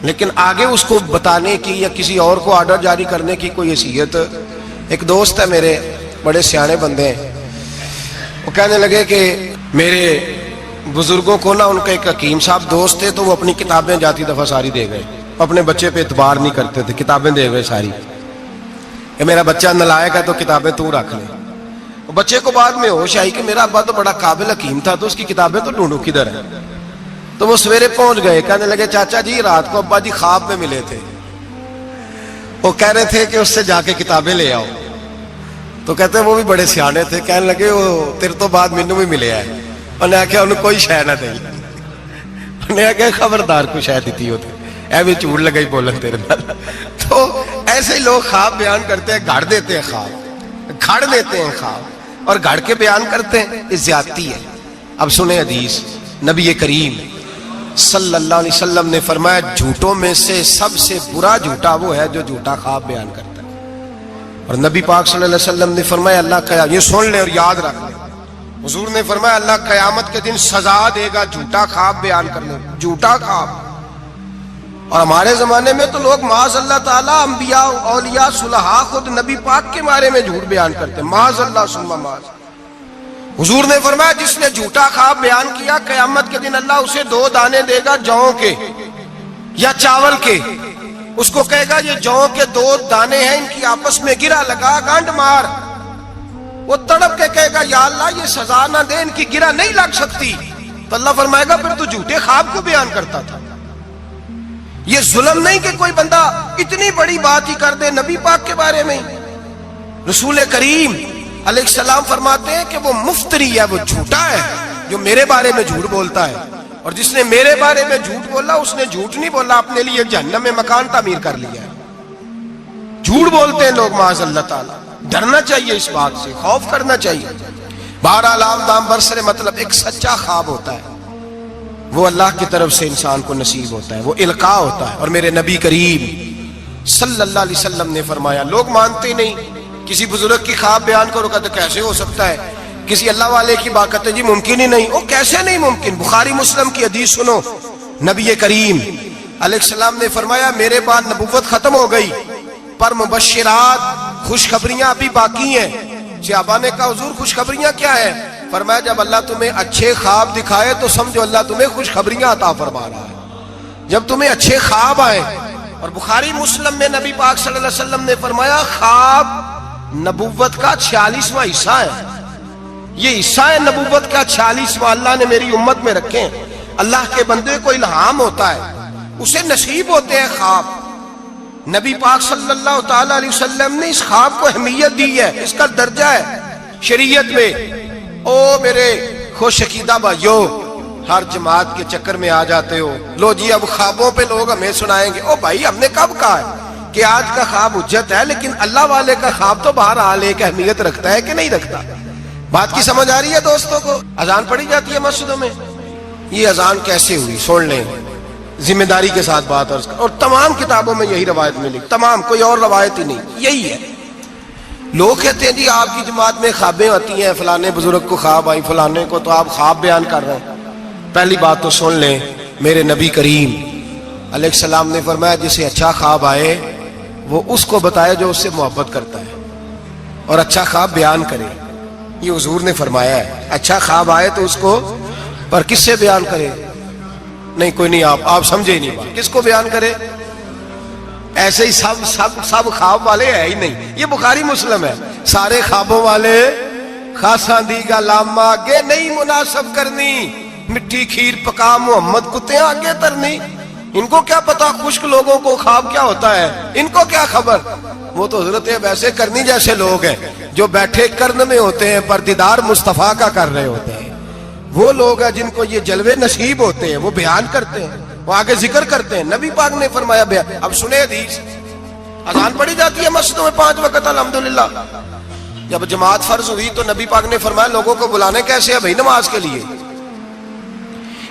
لیکن آگے اس کو بتانے کی یا کسی اور کو آرڈر جاری کرنے کی کوئی حیثیت۔ ایک دوست ہے میرے، بڑے سیانے بندے ہیں، وہ کہنے لگے کہ میرے بزرگوں کو نا، ان کا ایک حکیم صاحب دوست تھے، تو وہ اپنی کتابیں جاتی دفعہ ساری دے گئے، اپنے بچے پہ اعتبار نہیں کرتے تھے، کتابیں دے گئے ساری کہ میرا بچہ نالائق ہے تو کتابیں تو رکھ لے۔ بچے کو بعد میں ہوش آئی کہ میرا ابا تو بڑا قابل حکیم تھا، تو اس کی کتابیں تو ڈھونڈوں کدھر ہیں۔ تو وہ سویرے پہنچ گئے، کہنے لگے چاچا جی رات کو ابا جی خواب میں ملے تھے، وہ کہہ رہے تھے کہ اس سے جا کے کتابیں لے آؤ۔ تو کہتے ہیں وہ بھی بڑے سیانے تھے، کہنے لگے وہ تیرے تو بعد مینوں بھی ملے ہے۔ انہیں آخیا انہوں کوئی شے نہ دیں، انہیں آخیا خبردار کوئی شے دیتی ہوتے، اے بھی جھوٹ لگا ہی بولن تیرے نال۔ تو ایسے ہی لوگ خواب بیان کرتے ہیں، گھڑ دیتے ہیں خواب، گھڑ دیتے ہیں خواب اور گھڑ کے بیان کرتے ہیں، یہ زیادتی ہے۔ اب سنیں حدیث، نبی کریم صلی اللہ علیہ وسلم نے فرمایا جھوٹوں میں سے سب سے برا جھوٹا وہ ہے جو جھوٹا خواب بیان کرتا ہے۔ اور نبی پاک صلی اللہ علیہ وسلم نے فرمایا اللہ کا، یہ سن لیں اور یاد رکھ لیں، حضور نے فرمایا اللہ قیامت کے دن سزا دے گا جھوٹا خواب بیان کرنے، جھوٹا خواب۔ اور ہمارے زمانے میں تو لوگ معاذ اللہ تعالیٰ انبیاء، اولیاء، صلحاء خود نبی پاک کے بارے میں جھوٹ بیان کرتے ہیں، معاذ اللہ ثم معاذ۔ حضور نے فرمایا جس نے جھوٹا خواب بیان کیا قیامت کے دن اللہ اسے 2 دانے دے گا جوں کے یا چاول کے، اس کو کہے گا یہ جوں کے 2 دانے ہیں، ان کی آپس میں گرا لگا، گانڈ مار۔ وہ تڑپ کے کہے گا یا اللہ یہ سزا نہ دے، ان کی گرا نہیں لگ سکتی۔ تو اللہ فرمائے گا پھر تو جھوٹے خواب کو بیان کرتا تھا۔ یہ ظلم نہیں کہ کوئی بندہ اتنی بڑی بات ہی کر دے نبی پاک کے بارے میں۔ رسول کریم علیہ السلام فرماتے ہیں کہ وہ مفتری ہے، وہ جھوٹا ہے جو میرے بارے میں جھوٹ بولتا ہے، اور جس نے میرے بارے میں جھوٹ بولا اس نے جھوٹ نہیں بولا، اپنے لیے جہنم میں مکان تعمیر کر لیا ہے۔ جھوٹ بولتے ہیں لوگ معاذ اللہ تعالیٰ، ڈرنا چاہیے اس بات سے، خوف کرنا چاہیے۔ بہرحال عام دام برسر مطلب ایک سچا خواب ہوتا ہے، وہ اللہ کی طرف سے انسان کو نصیب ہوتا ہے، وہ القاء ہوتا ہے۔ اور میرے نبی کریم صلی اللہ علیہ وسلم نے فرمایا، لوگ مانتے نہیں، کسی بزرگ کی خواب بیان کرو کہتے کیسے ہو سکتا ہے، کسی اللہ والے کی بات کرتے جی ممکن ہی نہیں، وہ کیسے نہیں ممکن؟ بخاری مسلم کی حدیث سنو، نبی کریم علیہ السلام نے فرمایا میرے بعد نبوت ختم ہو گئی پر مبشرات، خوشخبریاں ابھی باقی ہیں۔ صحابہ نے کہا حضور خوشخبریاں کیا ہیں؟ فرمایا جب اللہ تمہیں اچھے خواب دکھائے تو سمجھو اللہ تمہیں خوشخبریاں عطا فرما رہا ہے، جب تمہیں اچھے خواب آئے۔ اور بخاری مسلم میں نبی پاک صلی اللہ علیہ وسلم نے فرمایا خواب نبوت کا 46واں حصہ ہے، یہ حصہ ہے نبوت کا 46واں، اللہ نے میری امت میں رکھے ہیں۔ اللہ کے بندے کو الہام ہوتا ہے، اسے نصیب ہوتے ہیں خواب۔ نبی پاک صلی اللہ تعالی علیہ وسلم نے اس خواب کو اہمیت دی ہے، اس کا درجہ ہے شریعت میں۔ او میرے خوش عقیدہ بھائیو، ہر جماعت کے چکر میں آ جاتے ہو، لو جی اب خوابوں پہ لوگ ہمیں سنائیں گے۔ او بھائی ہم نے کب کہا ہے کہ آج کا خواب حجت ہے، لیکن اللہ والے کا خواب تو بہرحال ایک اہمیت رکھتا ہے کہ نہیں رکھتا؟ بات کی سمجھ آ رہی ہے دوستوں کو؟ اذان پڑھی جاتی ہے مسجدوں میں، یہ اذان کیسے ہوئی سن لیں، ذمہ داری کے ساتھ بات اور تمام کتابوں میں یہی روایت ملی، تمام، کوئی اور روایت ہی نہیں، یہی ہے۔ لوگ کہتے ہیں جی آپ کی جماعت میں خوابیں آتی ہیں، فلانے بزرگ کو خواب آئی، فلانے کو، تو آپ خواب بیان کر رہے ہیں۔ پہلی بات تو سن لیں، میرے نبی کریم علیہ السلام نے فرمایا جسے اچھا خواب آئے وہ اس کو بتائے جو اس سے محبت کرتا ہے، اور اچھا خواب بیان کرے، یہ حضور نے فرمایا ہے۔ اچھا خواب آئے تو اس کو، پر کس سے بیان کرے؟ نہیں کوئی نہیں، آپ سمجھے ہی نہیں بات، کس کو بیان کرے؟ ایسے ہی سب خواب والے ہے ہی نہیں، یہ بخاری مسلم ہے، سارے خوابوں والے خاصاں دی گا لاما آگے نہیں مناسب کرنی، مٹھی کھیر پکا محمد کتے آگے ترنی۔ ان کو کیا پتا خشک لوگوں کو خواب کیا ہوتا ہے، ان کو کیا خبر؟ وہ تو حضرت ویسے کرنی جیسے لوگ ہیں جو بیٹھے کرن میں ہوتے ہیں پر دیدار مصطفیٰ کا کر رہے ہوتے ہیں، وہ لوگ ہیں جن کو یہ جلوے نصیب ہوتے ہیں، وہ بیان کرتے ہیں، وہ آگے ذکر کرتے ہیں۔ نبی پاک نے فرمایا بیان۔ اب سنیں حدیث، اذان پڑھی جاتی ہے مسجدوں میں 5 وقت الحمدللہ۔ جب جماعت فرض ہوئی تو نبی پاک نے فرمایا لوگوں کو بلانے کیسے ہیں بھائی نماز کے لیے؟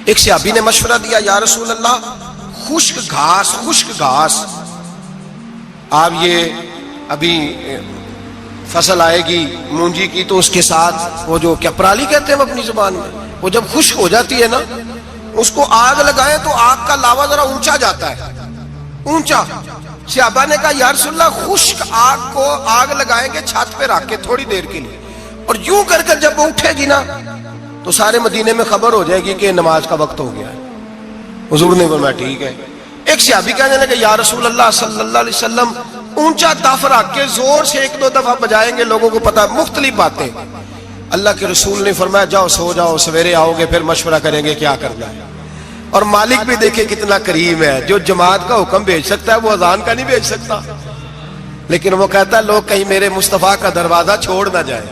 ایک صحابی نے مشورہ دیا، یا رسول اللہ خشک گھاس، آپ یہ ابھی فصل آئے گی مونجی کی تو اس کے ساتھ وہ جو کیا پرالی کہتے ہیں ہم اپنی زبان میں، وہ جب خشک ہو جاتی ہے نا اس کو آگ لگائیں تو آگ کا لاوا ذرا اونچا جاتا ہے، اونچا۔ صحابہ نے کہا یا رسول اللہ خشک آگ کو آگ لگائیں گے چھت پہ رکھ کے تھوڑی دیر کے لیے، اور یوں کر کر جب وہ اٹھے گی نا تو سارے مدینے میں خبر ہو جائے گی کہ نماز کا وقت ہو گیا ہے۔ حضور نے فرمایا ٹھیک ہے۔ ایک صحابی کہنے لگے یا رسول اللہ صلی اللہ علیہ وسلم اونچا دف رکھ کے زور سے 1-2 دفعہ بجائیں گے لوگوں کو پتا، مختلف باتیں۔ اللہ کے رسول نے فرمایا جاؤ سو جاؤ، سویرے آؤ گے پھر مشورہ کریں گے کیا کرنا ہے۔ اور مالک بھی دیکھے کتنا کریم ہے، جو جماعت کا حکم بھیج سکتا ہے وہ اذان کا نہیں بھیج سکتا، لیکن وہ کہتا ہے لوگ کہیں میرے مصطفیٰ کا دروازہ چھوڑ نہ جائے۔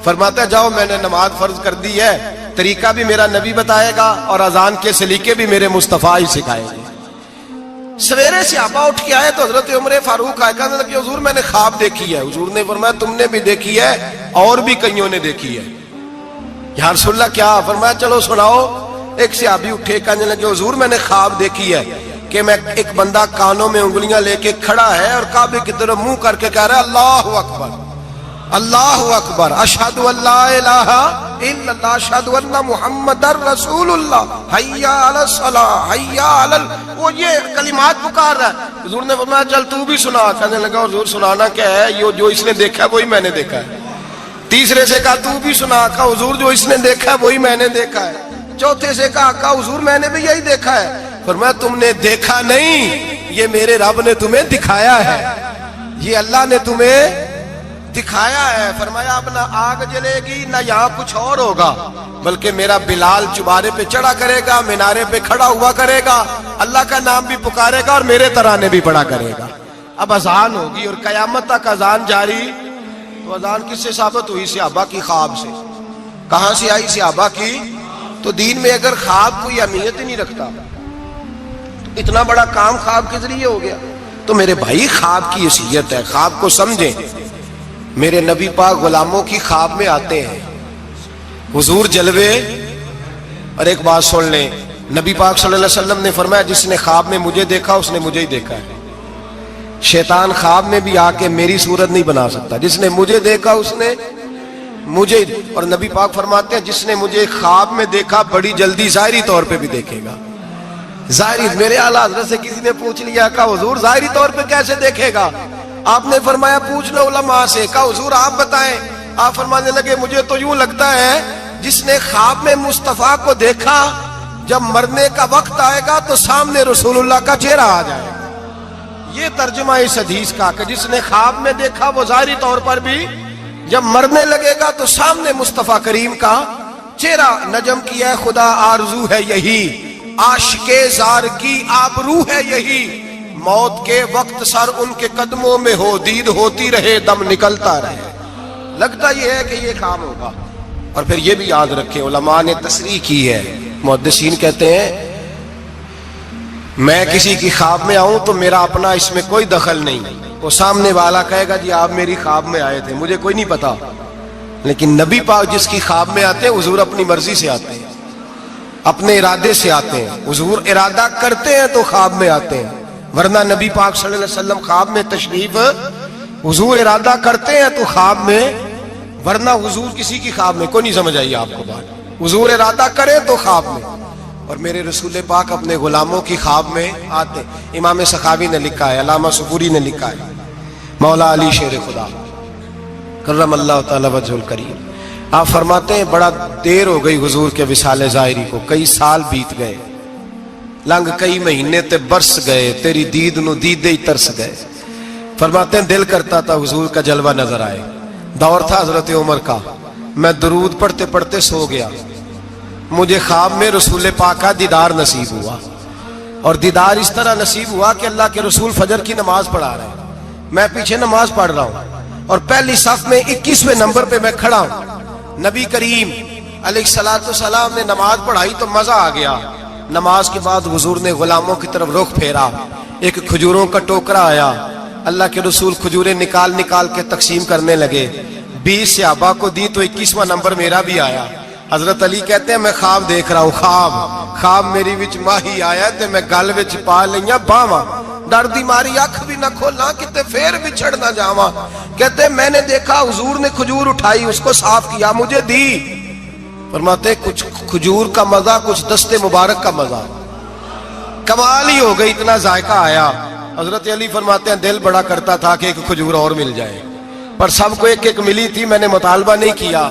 فرماتا ہے جاؤ میں نے نماز فرض کر دی ہے، طریقہ بھی میرا نبی بتائے گا اور اذان کے سلیقے بھی میرے مصطفیٰ ہی سکھائے گے۔ سویرے صحابہ اٹھ کے آئے تو حضرت عمر فاروق آئے، کہنے لگے حضور میں نے خواب دیکھی ہے۔ حضور نے فرمایا تم نے بھی دیکھی ہے اور بھی کئیوں نے دیکھی ہے۔ یا رسول اللہ کیا؟ فرمایا چلو سناؤ۔ ایک صحابی اٹھے کہنے لگے حضور میں نے خواب دیکھی ہے کہ میں ایک بندہ کانوں میں انگلیاں لے کے کھڑا ہے اور کعبے کی طرف منہ کر کے کہہ رہا ہے اللہ اکبر اللہ اکبر، اشہد ان لا الہ الا اللہ، اشہد ان محمد رسول اللہ، حی علی الصلاۃ، حی علی وہ یہ کلمات پکار رہا ہے۔ حضور نے فرمایا چل تو بھی سنا۔ کہنے لگا حضور سنانا کیا ہے؟ یہ جو اس نے دیکھا ہے وہی میں نے دیکھا ہے۔ تیسرے سے کہا تو بھی سنا۔ کہا حضور جو اس نے دیکھا ہے وہی میں نے دیکھا ہے۔ چوتھے سے کہا حضور میں نے بھی یہی دیکھا ہے۔ فرمایا تم نے دیکھا نہیں، یہ میرے رب نے تمہیں دکھایا ہے، یہ اللہ نے تمہیں دکھایا ہے۔ فرمایا اب نہ آگ جلے گی نہ یہاں کچھ اور ہوگا، بلکہ میرا بلال چبارے پہ چڑھا کرے گا، مینارے پہ کھڑا ہوا کرے گا، اللہ کا نام بھی پکارے گا اور میرے ترانے بھی پڑھا کرے گا۔ اب اذان ہوگی اور قیامت تک اذان جاری۔ تو اذان کس سے ثابت ہوئی؟ صحابہ کی خواب سے۔ کہاں سے آئی؟ صحابہ کی۔ تو دین میں اگر خواب کوئی اہمیت ہی نہیں رکھتا تو اتنا بڑا کام خواب کے ذریعے ہو گیا۔ تو میرے بھائی خواب کی حیثیت ہے، خواب کو سمجھیں۔ میرے نبی پاک غلاموں کی خواب میں آتے ہیں، حضور جلوے۔ اور ایک بات سن لیں، نبی پاک صلی اللہ علیہ وسلم نے فرمایا جس نے خواب میں مجھے دیکھا اس نے مجھے ہی دیکھا ہے۔ شیطان خواب میں بھی آ کے میری صورت نہیں بنا سکتا، جس نے مجھے دیکھا اس نے مجھے۔ اور نبی پاک فرماتے ہیں جس نے مجھے خواب میں دیکھا بڑی جلدی ظاہری طور پہ بھی دیکھے گا۔ ظاہری، میرے اعلیٰ حضرت سے کسی نے پوچھ لیا، کہا حضور ظاہری طور پہ کیسے دیکھے گا؟ آپ نے فرمایا پوچھ لو علماء سے۔ کہا حضور آپ بتائیں۔ آپ فرمانے لگے مجھے تو یوں لگتا ہے جس نے خواب میں مصطفیٰ کو دیکھا جب مرنے کا وقت آئے گا تو سامنے رسول اللہ کا چہرہ آ جائے گا۔ یہ ترجمہ اس حدیث کا کہ جس نے خواب میں دیکھا وہ ظاہری طور پر بھی جب مرنے لگے گا تو سامنے مصطفیٰ کریم کا چہرہ۔ نجم کی ہے خدا آرزو ہے یہی، عاشق زار کی آبرو ہے یہی، موت کے وقت سر ان کے قدموں میں ہو، دید ہوتی رہے دم نکلتا رہے۔ لگتا یہ ہے کہ یہ کام ہوگا۔ اور پھر یہ بھی یاد رکھیں علماء نے تصریح کی ہے، محدثین کہتے ہیں میں کسی کی خواب میں آؤں تو میرا اپنا اس میں کوئی دخل نہیں۔ وہ سامنے والا کہے گا جی آپ میری خواب میں آئے تھے، مجھے کوئی نہیں پتا، لیکن نبی پاک جس کی خواب میں آتے ہیں حضور اپنی مرضی سے آتے ہیں، اپنے ارادے سے آتے ہیں. حضور ارادہ کرتے ہیں تو خواب میں آتے ہیں، ورنہ نبی پاک صلی اللہ علیہ وسلم خواب میں تشریف، حضور ارادہ کرتے ہیں تو خواب میں، ورنہ حضور کسی کی خواب میں. کوئی نہیں سمجھ آئی آپ کو بات؟ حضور ارادہ کرے تو خواب میں، اور میرے رسول پاک اپنے غلاموں کی خواب میں آتے. امام سخاوی نے لکھا ہے، علامہ صبوری نے لکھا ہے، مولا علی شیر خدا کرم اللہ تعالی وجہ الکریم، آپ فرماتے ہیں بڑا دیر ہو گئی حضور کے وصال ظاہری کو، کئی سال بیت گئے، لنگ کئی مہینے تے برس گئے، تیری دید نو دیدے ہی ترس گئے. فرماتے ہیں دل کرتا تھا حضور کا جلوہ نظر آئے. دور تھا حضرت عمر کا، میں درود پڑھتے پڑھتے سو گیا، مجھے خواب میں رسول پاک کا دیدار نصیب ہوا، اور دیدار اس طرح نصیب ہوا کہ اللہ کے رسول فجر کی نماز پڑھا رہے ہیں، میں پیچھے نماز پڑھ رہا ہوں، اور پہلی صف میں 21ویں نمبر پہ میں کھڑا ہوں. نبی کریم علیہ الصلوۃ والسلام نے نماز پڑھائی تو مزہ آ گیا. نماز کے بعد حضور نے غلاموں کی طرف رخ پھیرا، ایک کھجوروں کا ٹوکرا آیا، اللہ کے رسول کھجوریں نکال نکال کے تقسیم کرنے لگے. 20 صحابہ کو دی تو 21واں نمبر میرا بھی آیا. حضرت علی کہتے ہیں میں خواب دیکھ رہا ہوں، خواب میری وچ ماہی آیا تے میں گل وچ پا لئیاں باواں، ڈر دی ماری اکھ بھی نہ کھولا کتے پھر بچھڑ نہ جاواں. کہتے ہیں میں نے دیکھا حضور نے کھجور اٹھائی، اس کو صاف کیا، مجھے دی. فرماتے ہیں کچھ کھجور کا مزہ، کچھ دست مبارک کا مزہ، کمال ہی ہو گئی، اتنا ذائقہ آیا. حضرت علی فرماتے ہیں دل بڑا کرتا تھا کہ ایک کھجور اور مل جائے، پر سب کو ایک ایک ملی تھی، میں نے مطالبہ نہیں کیا.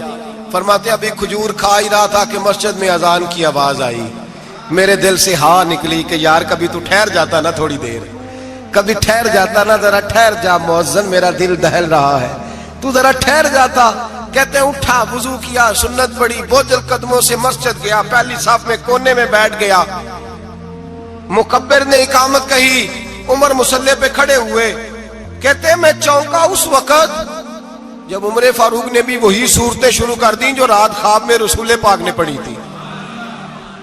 فرماتے ہیں ابھی کھجور کھا ہی رہا تھا کہ مسجد میں اذان کی آواز آئی. میرے دل سے ہاں نکلی کہ یار کبھی تو ٹھہر جاتا نا، تھوڑی دیر کبھی ٹھہر جاتا نا، ذرا ٹھہر جا مؤذن، میرا دل دہل رہا ہے، تو ذرا ٹھہر جاتا. کہتے ہیں اٹھا، وضو کیا، سنت پڑھی، بوجھل قدموں سے مسجد گیا، پہلی صف میں کونے میں بیٹھ گیا. مکبر نے اقامت کہی، عمر مصلی پہ کھڑے ہوئے. کہتے ہیں میں چونکا اس وقت جب عمر فاروق نے بھی وہی صورتیں شروع کر دیں جو رات خواب میں رسول پاک نے پڑھی تھی.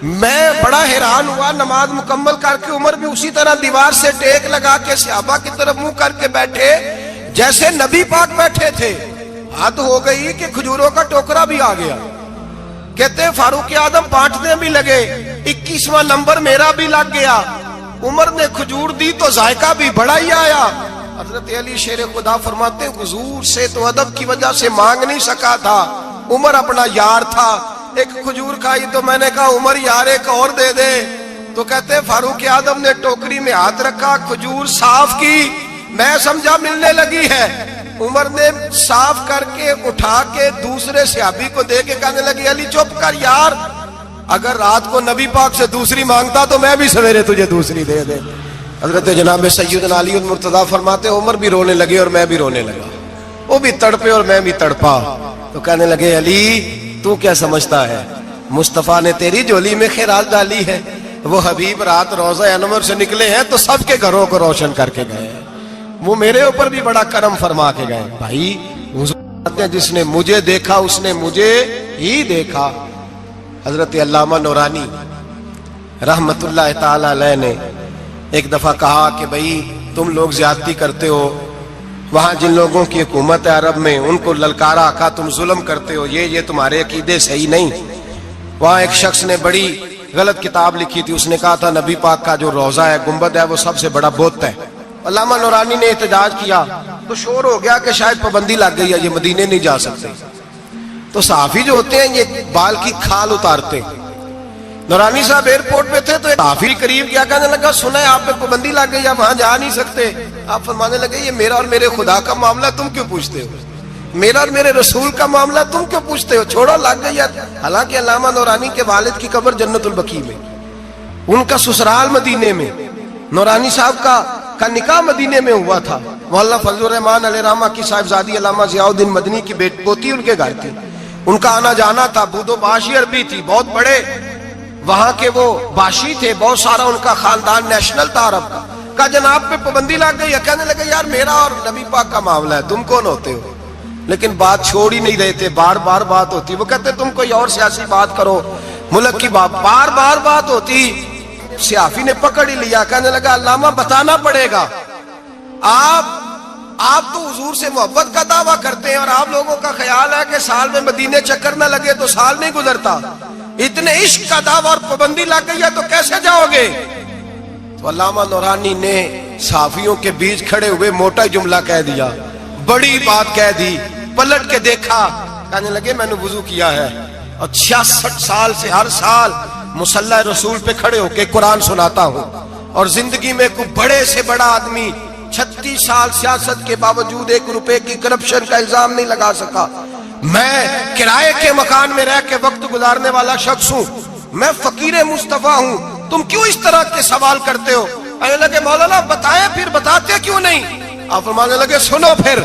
میں بڑا حیران ہوا. نماز مکمل کر کے عمر بھی اسی طرح دیوار سے ٹیک لگا کے صحابہ کی طرف منہ کر کے بیٹھے جیسے نبی پاک بیٹھے تھے. حد ہو گئی کہ کھجوروں کا ٹوکرا بھی آ گیا. کہتے ہیں فاروق اعظم بانٹنے بھی لگے، 21واں نمبر میرا بھی لگ گیا. عمر نے کھجور دی تو ذائقہ بھی بڑا ہی آیا. حضرت علی شیر خدا فرماتے ہیں حضور سے تو ادب کی وجہ سے مانگ نہیں سکا تھا، عمر اپنا یار تھا. ایک کھجور کھائی تو میں نے کہا عمر یار ایک اور دے دے. تو کہتے ہیں فاروق اعظم نے ٹوکری میں ہاتھ رکھا، کھجور صاف کی، میں سمجھا ملنے لگی ہے. عمر نے صاف کر کے اٹھا کے دوسرے صحابی کو دے کے کہنے لگی علی چپ کر یار، اگر رات کو نبی پاک سے دوسری مانگتا تو میں بھی سویرے تجھے دوسری دے دے. حضرت جناب سیدنا علی المرتضیٰ فرماتے عمر بھی رونے لگے اور میں بھی رونے لگا، وہ بھی تڑپے اور میں بھی تڑپا. تو کہنے لگے علی تو کیا سمجھتا ہے، مصطفیٰ نے تیری جولی میں خیرات ڈالی ہے. وہ حبیب رات روضہ انور سے نکلے ہیں تو سب کے گھروں کو روشن کر کے گئے، وہ میرے اوپر بھی بڑا کرم فرما کے گئے. بھائی حضور جس نے مجھے دیکھا اس نے مجھے ہی دیکھا. حضرت علامہ نورانی رحمت اللہ تعالی علیہ نے ایک دفعہ کہا کہ بھئی تم لوگ زیادتی کرتے ہو، وہاں جن لوگوں کی حکومت ہے عرب میں ان کو للکارا، کہا تم ظلم کرتے ہو، یہ تمہارے عقیدے صحیح نہیں. وہاں ایک شخص نے بڑی غلط کتاب لکھی تھی، اس نے کہا تھا نبی پاک کا جو روضہ ہے گنبد ہے وہ سب سے بڑا بت ہے. علامہ نورانی نے احتجاج کیا تو شور ہو گیا کہ شاید پابندی لگ گئی ہے، یہ مدینے نہیں جا سکتے. تو صحافی جو ہوتے ہیں یہ بال کی کھال اتارتے. نورانی صاحب ایئرپورٹ پہ تھے تو صحافی قریب کیا، کہنے لگا سنا ہے آپ پہ پابندی لگ گئی ہے، وہاں جا نہیں سکتے. آپ فرمانے لگے یہ میرا اور میرے خدا کا معاملہ تم کیوں پوچھتے ہو، میرا اور میرے رسول کا معاملہ تم کیوں پوچھتے ہو، چھوڑو لگ گئی ہے. حالانکہ علامہ نورانی کے والد کی قبر جنت البقیع میں، ان کا سسرال مدینے میں، نورانی صاحب کا نکاح مدینے میں ہوا تھا. مولانا فضل الرحمان علیہ رحمہ کی صاحبزادی علامہ ضیاء الدین مدنی کی پوتی ان کے گھر تھی، ان کا آنا جانا تھا. بود و باشی عربی تھی، بہت بڑے وہاں کے وہ باشی تھے، بہت سارا ان کا خاندان نیشنل تھا عرب کا جناب پہ پابندی لگ گئی. کہنے لگے یار میرا اور نبی پاک کا معاملہ ہے، تم کون ہوتے ہو. لیکن بات چھوڑ ہی نہیں رہے تھے، بار بار بات ہوتی. وہ کہتے تم کوئی اور سیاسی بات کرو، ملک کی بات، بار بار بات ہوتی. صحافی نے پکڑ ہی لیا، کہنے لگا علامہ بتانا پڑے گا، آپ آپ تو حضور سے محبت کا دعویٰ کرتے ہیں اور آپ لوگوں کا خیال ہے کہ سال میں مدینے چکر نہ لگے تو سال نہیں گزرتا. اتنے عشق کا دعویٰ اور پابندی لگ گئی ہے تو کیسے جاؤ گے؟ تو علامہ نورانی نے صحافیوں کے بیچ کھڑے ہوئے موٹا جملہ کہہ دیا, بڑی بات کہہ دی. پلٹ کے دیکھا, کہنے لگے میں نے وضو کیا ہے اور 66 سال سے ہر سال مصلی رسول پہ کھڑے ہو کے قرآن سناتا ہوں, اور زندگی میں کوئی بڑے سے بڑا آدمی 36 سال سیاست کے باوجود 1 روپے کی کرپشن کا الزام نہیں لگا سکا. میں کرائے کے مکان میں رہ کے وقت گزارنے والا شخص ہوں, میں فقیر مصطفیٰ ہوں, تم کیوں اس طرح کے سوال کرتے ہو؟ کہنے لگے مولانا بتائیں, پھر بتاتے کیوں نہیں؟ آپ فرمانے لگے سنو پھر,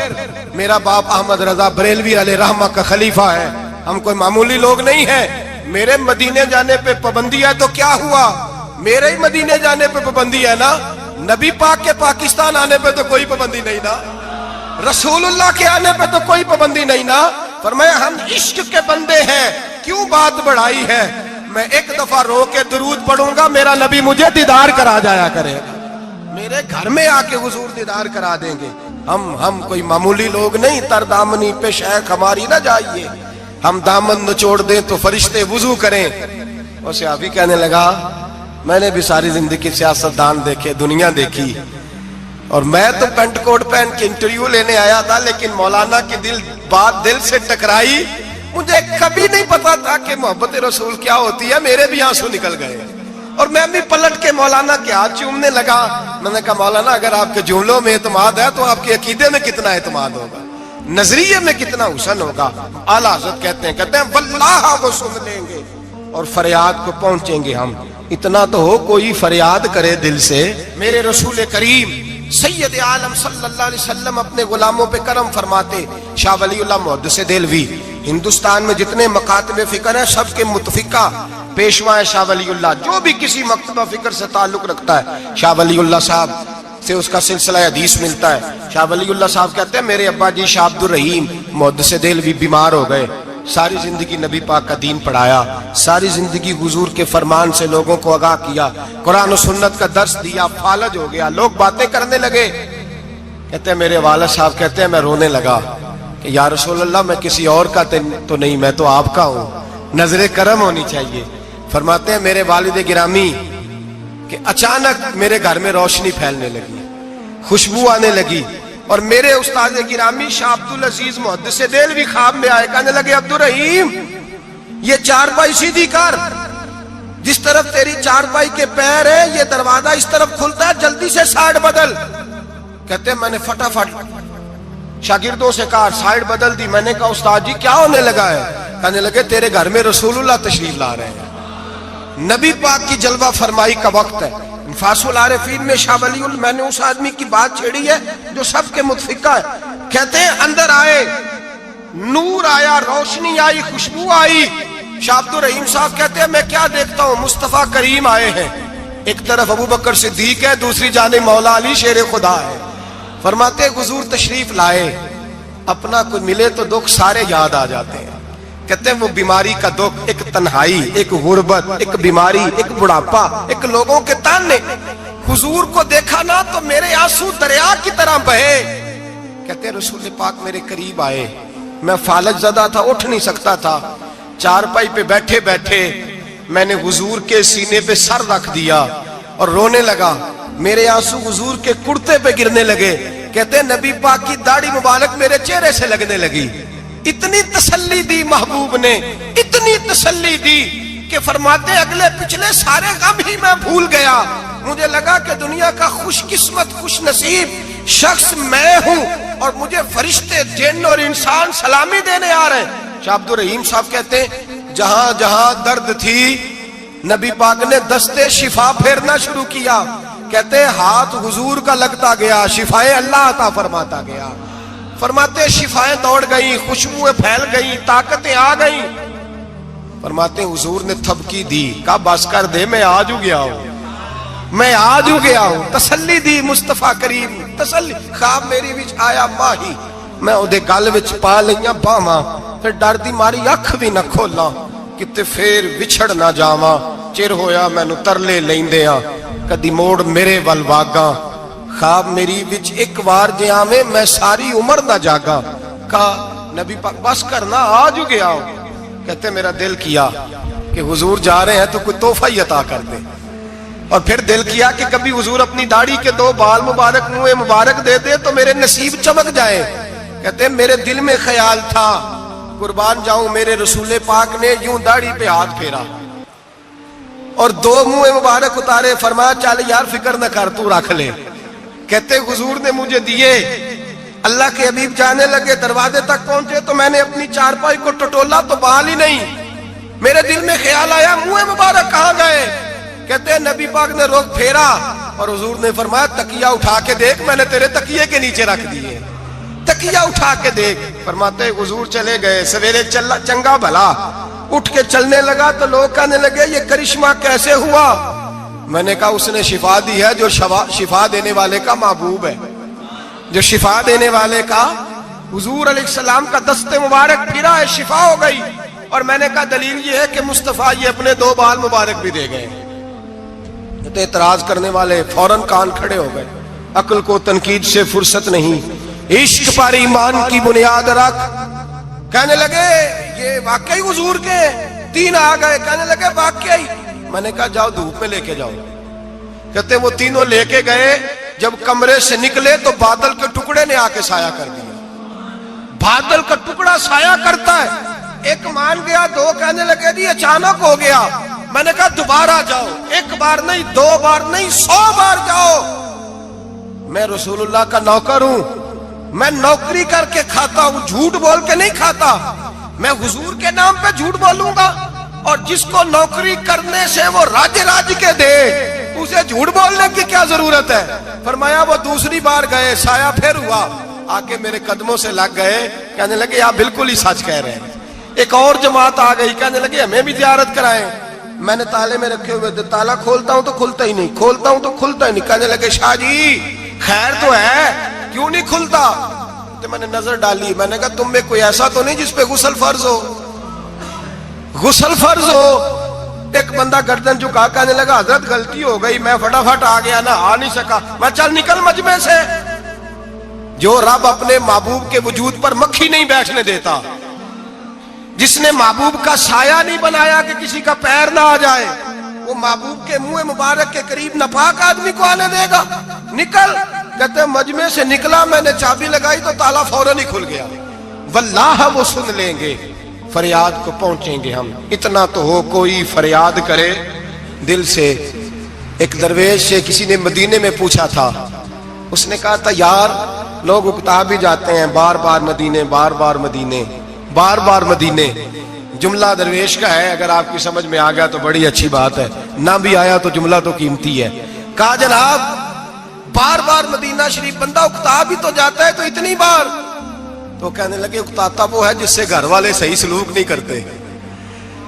میرا باپ احمد رضا بریلوی علیہ رحمہ کا خلیفہ ہے, ہم کوئی معمولی لوگ نہیں ہیں. میرے مدینے جانے پہ پابندی ہے تو کیا ہوا؟ میرے ہی مدینے جانے پہ پابندی ہے نا, نبی پاک کے پاکستان آنے پہ تو کوئی پابندی نہیں نا, رسول اللہ کے آنے پہ تو کوئی پابندی نہیں نا. فرمایا ہم عشق کے بندے ہیں, کیوں بات بڑھائی ہے؟ میں ایک دفعہ رو کے درود پڑھوں گا, میرا نبی مجھے دیدار کرا جایا کرے گا, میرے گھر میں آ کے حضور دیدار کرا دیں گے. ہم کوئی معمولی لوگ نہیں, تر دامنی پہ شیخ ہماری نہ جائیے, ہم دامن نچوڑ دیں تو فرشتے وضو کریں. اور صحابی کہنے لگا میں نے بھی ساری زندگی سیاستدان دیکھے, دنیا دیکھی, اور میں تو پینٹ کوٹ پہن کے انٹرویو لینے آیا تھا, لیکن مولانا کی بات دل سے ٹکرائی. مجھے کبھی نہیں پتا تھا کہ محبت رسول کیا ہوتی ہے, میرے بھی آنسو نکل گئے, اور میں بھی پلٹ کے مولانا کے ہاتھ چومنے لگا. میں نے کہا مولانا اگر آپ کے جملوں میں اعتماد ہے تو آپ کے عقیدے میں کتنا اعتماد ہوگا, نظریے میں کتنا حسن ہوگا. اعلیٰ حضرت کہتے ہیں واللہ وہ سن لیں گے اور فریاد کو پہنچیں گے ہم. اتنا تو ہو کوئی فریاد کرے دل سے. میرے رسول کریم سید عالم صلی اللہ علیہ وسلم اپنے غلاموں پہ کرم فرماتے. شاہ ولی اللہ محدث دہلوی ہندوستان میں جتنے مکاتب فکر ہیں سب کے متفقہ پیشوا ہے شاہ ولی اللہ. جو بھی کسی مکتبہ فکر سے تعلق رکھتا ہے شاہ ولی اللہ صاحب سے اس کا سلسلہ حدیث ملتا ہے. شاہ ولی اللہ صاحب کہتے ہیں میرے ابا جی شاہ عبد الرحیم محدث دہلوی بیمار ہو گئے, ساری زندگی نبی پاک کا دین پڑھایا, ساری زندگی حضور کے فرمان سے لوگوں کو آگاہ کیا, قرآن و سنت کا درس دیا, فالج ہو گیا, لوگ باتیں کرنے لگے. کہتے ہیں میرے والد صاحب کہتے ہیں میں رونے لگا کہ یا رسول اللہ میں کسی اور کا تو نہیں, میں تو آپ کا ہوں, نظر کرم ہونی چاہیے. فرماتے ہیں میرے والد گرامی کہ اچانک میرے گھر میں روشنی پھیلنے لگی, خوشبو آنے لگی, اور میرے استاد گرامی شاہ عبد العزیز محدث دہلوی خواب میں آئے. کہنے لگے عبد الرحیم یہ چارپائی سیدھی کر, جس طرف تیری چارپائی کے پیر ہے یہ دروازہ اس طرف کھلتا ہے, جلدی سے سائیڈ بدل. کہتے ہیں میں نے فٹافٹ شاگردوں سے کہا سائیڈ بدل دی. میں نے کہا استاد جی کیا ہونے لگا ہے؟ کہنے لگے تیرے گھر میں رسول اللہ تشریف لا رہے ہیں, نبی پاک کی جلوہ فرمائی کا وقت ہے. انفاس العارفین میں شاہ ولی اللہ میں نے اس آدمی کی بات چھیڑی ہے جو سب کے متفقہ ہے. کہتے ہیں اندر آئے, نور آیا, روشنی آئی, خوشبو آئی. شاہ عبد الرحیم صاحب کہتے ہیں میں کیا دیکھتا ہوں, مصطفیٰ کریم آئے ہیں, ایک طرف ابو بکر صدیق ہے, دوسری جانب مولا علی شیر خدا ہے. فرماتے حضور تشریف لائے, اپنا کوئی ملے تو دکھ سارے یاد آ جاتے ہیں. کہتے ہیں وہ بیماری کا دکھ, ایک تنہائی, ایک غربت, ایک بیماری, ایک بڑھاپا, ایک لوگوں کے تانے, حضور کو دیکھا نا تو میرے آنسو دریا کی طرح بہے. کہتے ہیں رسول پاک میرے قریب آئے, میں فالج زدہ تھا, اٹھ نہیں سکتا تھا, چارپائی پہ بیٹھے بیٹھے میں نے حضور کے سینے پہ سر رکھ دیا اور رونے لگا. میرے آنسو حضور کے کرتے پہ گرنے لگے. کہتے ہیں نبی پاک کی داڑھی مبارک میرے چہرے سے لگنے لگی. اتنی تسلی دی محبوب نے, اتنی تسلی دی کہ فرماتے اگلے پچھلے سارے غم ہی میں بھول گیا. مجھے لگا کہ دنیا کا خوش قسمت خوش نصیب شخص میں ہوں اور مجھے فرشتے جن اور انسان سلامی دینے آ رہے ہیں. شاہ عبد الرحیم صاحب کہتے ہیں جہاں جہاں درد تھی نبی پاک نے دستے شفا پھیرنا شروع کیا. کہتے ہیں ہاتھ حضور کا لگتا گیا, شفائیں اللہ عطا فرماتا گیا. فرماتے شفائیں دوڑ گئیں, خوشبوئیں پھیل گئیں, طاقتیں آ گئیں. فرماتے حضور نے تھپکی دی, کہا بس کر دے میں آج ہو گیا ہوں, میں آج ہو گیا ہوں. تسلی دی مصطفیٰ کریم, تسلی. خواب میری وچ آیا ماہی, میں اودے گل وچ پا لئیاں باواں, پھر ڈر دی ماری اکھ بھی نہ کھولاں, کتے پھر وچھڑ نہ جاواں. چر ہویا مینوں ترلے لیندیاں, کدی موڑ میرے ول واگاں. خواب میری وچ ایک بار جے آویں میں ساری عمر نہ جاگا. کہا نبی پاک بس کرنا آ جو گیا ہو. کہتے میرا دل کیا کہ حضور جا رہے ہیں تو کوئی تحفہ ہی عطا کر دے. اور پھر دل کیا کہ کبھی حضور اپنی داڑھی کے 2 بال مبارک منہ مبارک دے دے تو میرے نصیب چمک جائے. کہتے میرے دل میں خیال تھا قربان جاؤں میرے رسول پاک نے یوں داڑھی پہ ہاتھ پھیرا اور 2 منہ مبارک اتارے, فرمایا چل یار فکر نہ کر تو رکھ لے. کہتے حضور نے مجھے دیے. اللہ کے حبیب جانے لگے, دروازے تک پہنچے تو میں نے اپنی چارپائی کو ٹٹولا تو بال ہی نہیں. میرے دل میں خیال آیا منہ مبارک کہاں گئے. کہتے نبی پاک نے رخ پھیرا اور حضور نے فرمایا تکیہ اٹھا کے دیکھ, میں نے تیرے تکیے کے نیچے رکھ دیے. تکیہ اٹھا کے دیکھ. فرماتے حضور چلے گئے. سویرے چنگا بھلا اٹھ کے چلنے لگا تو لوگ کہنے لگے یہ کرشمہ کیسے ہوا. میں نے کہا اس نے شفا دی ہے جو شفا دینے والے کا محبوب ہے, جو شفا دینے والے کا حضور علیہ السلام کا دست مبارک پھرا ہے, شفا ہو گئی. اور میں نے کہا دلیل یہ ہے کہ مصطفیٰ یہ اپنے 2 بال مبارک بھی دے گئے. تو اعتراض کرنے والے فوراً کان کھڑے ہو گئے. عقل کو تنقید سے فرصت نہیں, عشق پر ایمان کی بنیاد رکھ. کہنے لگے یہ واقعی حضور کے 3 آ گئے. کہنے لگے واقعی. میں نے کہا جاؤ دھوپ میں لے کے جاؤ. کہتے وہ تینوں لے کے گئے. جب کمرے سے نکلے تو بادل کے ٹکڑے نے آ کے سایہ کر دیا. بادل کا ٹکڑا سایہ کرتا ہے. ایک مان گیا, 2 کہنے لگے جی اچانک ہو گیا. میں نے کہا دوبارہ جاؤ, 1 بار نہیں 2 بار نہیں 100 بار جاؤ. میں رسول اللہ کا نوکر ہوں, میں نوکری کر کے کھاتا ہوں, جھوٹ بول کے نہیں کھاتا. میں حضور کے نام پہ جھوٹ بولوں گا, اور جس کو نوکری کرنے سے وہ راج کے دے اسے جھوٹ بولنے کی کیا ضرورت ہے. فرمایا وہ دوسری بار گئے, سایہ پھر ہوا, آ کے میرے قدموں سے لگ گئے. کہنے لگے آپ بالکل ہی سچ کہہ رہے ہیں. ایک اور جماعت آ گئی, کہنے لگے ہمیں بھی زیارت کرائیں. میں نے تالے میں رکھے ہوئے تھے, تالا کھولتا ہوں تو کھلتا ہی نہیں, کھولتا ہوں تو کھلتا ہی نہیں. کہنے لگے شاہ جی خیر تو ہے, کیوں نہیں کھلتا. تو میں نے نظر ڈالی, میں نے کہا تم میں کوئی ایسا تو نہیں جس پہ غسل فرض ہو. غسل فرض ہو. ایک بندہ گردن جھکا, کہنے لگا حضرت غلطی ہو گئی, میں فٹافٹ آ گیا نا, آ نہیں سکا. میں چل نکل مجمع سے. جو رب اپنے محبوب کے وجود پر مکھی نہیں بیٹھنے دیتا, جس نے محبوب کا سایہ نہیں بنایا کہ کسی کا پیر نہ آ جائے, وہ محبوب کے منہ مبارک کے قریب ناپاک آدمی کو آنے دے گا. نکل. کہتے مجمع سے نکلا, میں نے چابی لگائی تو تالا فوراً ہی کھل گیا. واللہ وہ سن لیں گے, فریاد کو پہنچیں گے ہم. اتنا تو ہو کوئی فریاد کرے دل سے. ایک درویش سے کسی نے مدینے میں پوچھا تھا, اس نے کہا تھا یار لوگ اکتا بھی جاتے ہیں بار بار مدینے, بار بار مدینے, بار بار مدینے. جملہ درویش کا ہے, اگر آپ کی سمجھ میں آ گیا تو بڑی اچھی بات ہے, نہ بھی آیا تو جملہ تو قیمتی ہے. کہا جناب بار بار مدینہ شریف بندہ اکتا بھی تو جاتا ہے تو اتنی بار. تو کہنے لگے اکتاتا وہ ہے جس سے گھر والے صحیح سلوک نہیں کرتے.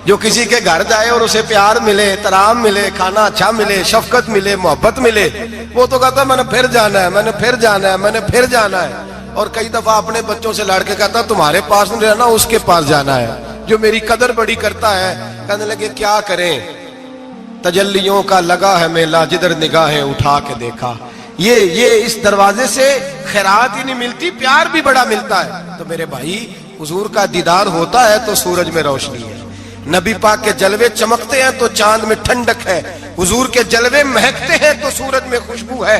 جو کسی کے گھر جائے اور اسے پیار ملے, احترام ملے, کھانا اچھا ملے, شفقت ملے, محبت ملے, وہ تو کہتا ہے میں نے پھر جانا ہے, میں نے پھر جانا ہے, میں نے پھر جانا ہے. اور کئی دفعہ اپنے بچوں سے لڑ کے کہتا تمہارے پاس نہیں رہنا, اس کے پاس جانا ہے جو میری قدر بڑی کرتا ہے. کہنے لگے کیا کریں, تجلیوں کا لگا ہے میلہ, جدھر نگاہیں اٹھا کے دیکھا. یہ اس دروازے سے خیرات ہی نہیں ملتی, پیار بھی بڑا ملتا ہے. تو میرے بھائی حضور کا دیدار ہوتا ہے تو سورج میں روشنی ہے, نبی پاک کے جلوے چمکتے ہیں تو چاند میں ٹھنڈک ہے, حضور کے جلوے مہکتے ہیں تو سورج میں خوشبو ہے,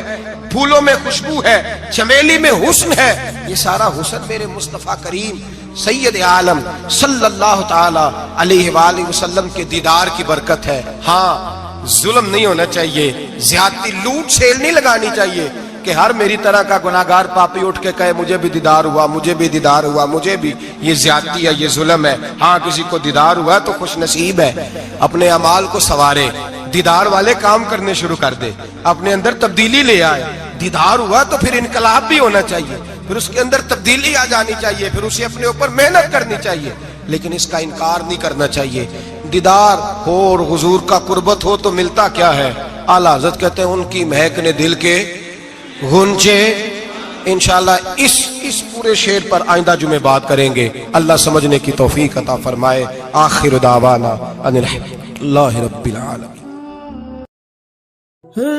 پھولوں میں خوشبو ہے, چمیلی میں حسن ہے. یہ سارا حسن میرے مصطفیٰ کریم سید عالم صلی اللہ تعالی علیہ وآلہ وسلم کے دیدار کی برکت ہے. ہاں ظلم نہیں ہونا چاہیے, زیادتی لوٹ سیل نہیں لگانی چاہیے کہ ہر میری طرح کا گناہگار پاپی اٹھ کے کہے مجھے بھی دیدار ہوا, مجھے بھی دیدار ہوا, مجھے بھی. یہ زیادتی ہے, یہ ظلم ہے. ہاں کسی کو دیدار ہوا تو خوش نصیب ہے, اپنے اعمال کو سنوارے, دیدار والے کام کرنے شروع کر دے, اپنے اندر تبدیلی لے آئے. دیدار ہوا تو پھر انقلاب بھی ہونا چاہیے, پھر اس کے اندر تبدیلی آ جانی چاہیے, پھر اسے اپنے اوپر محنت کرنی چاہیے, لیکن اس کا انکار نہیں کرنا چاہیے. دیدار ہو اور حضور کا قربت ہو تو ملتا کیا ہے. اعلیٰ حضرت کہتے ہیں ان کی مہک نے دل کے غنچے. انشاءاللہ اس پورے شعر پر آئندہ جمعے بات کریں گے. اللہ سمجھنے کی توفیق عطا فرمائے. آخر دعوانا ان الحمدللہ رب العالمین.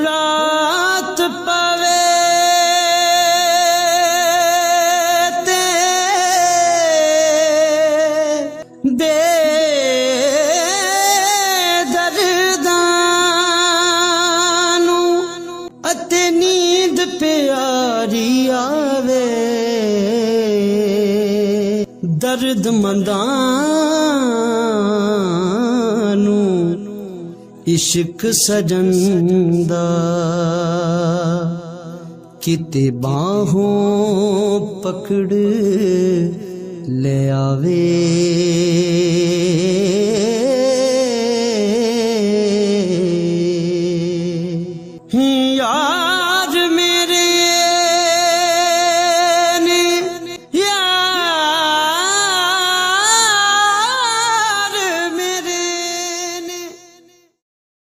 رات پوے درد مندانو عشق سجن دا کتے باہوں پکڑ لے آوے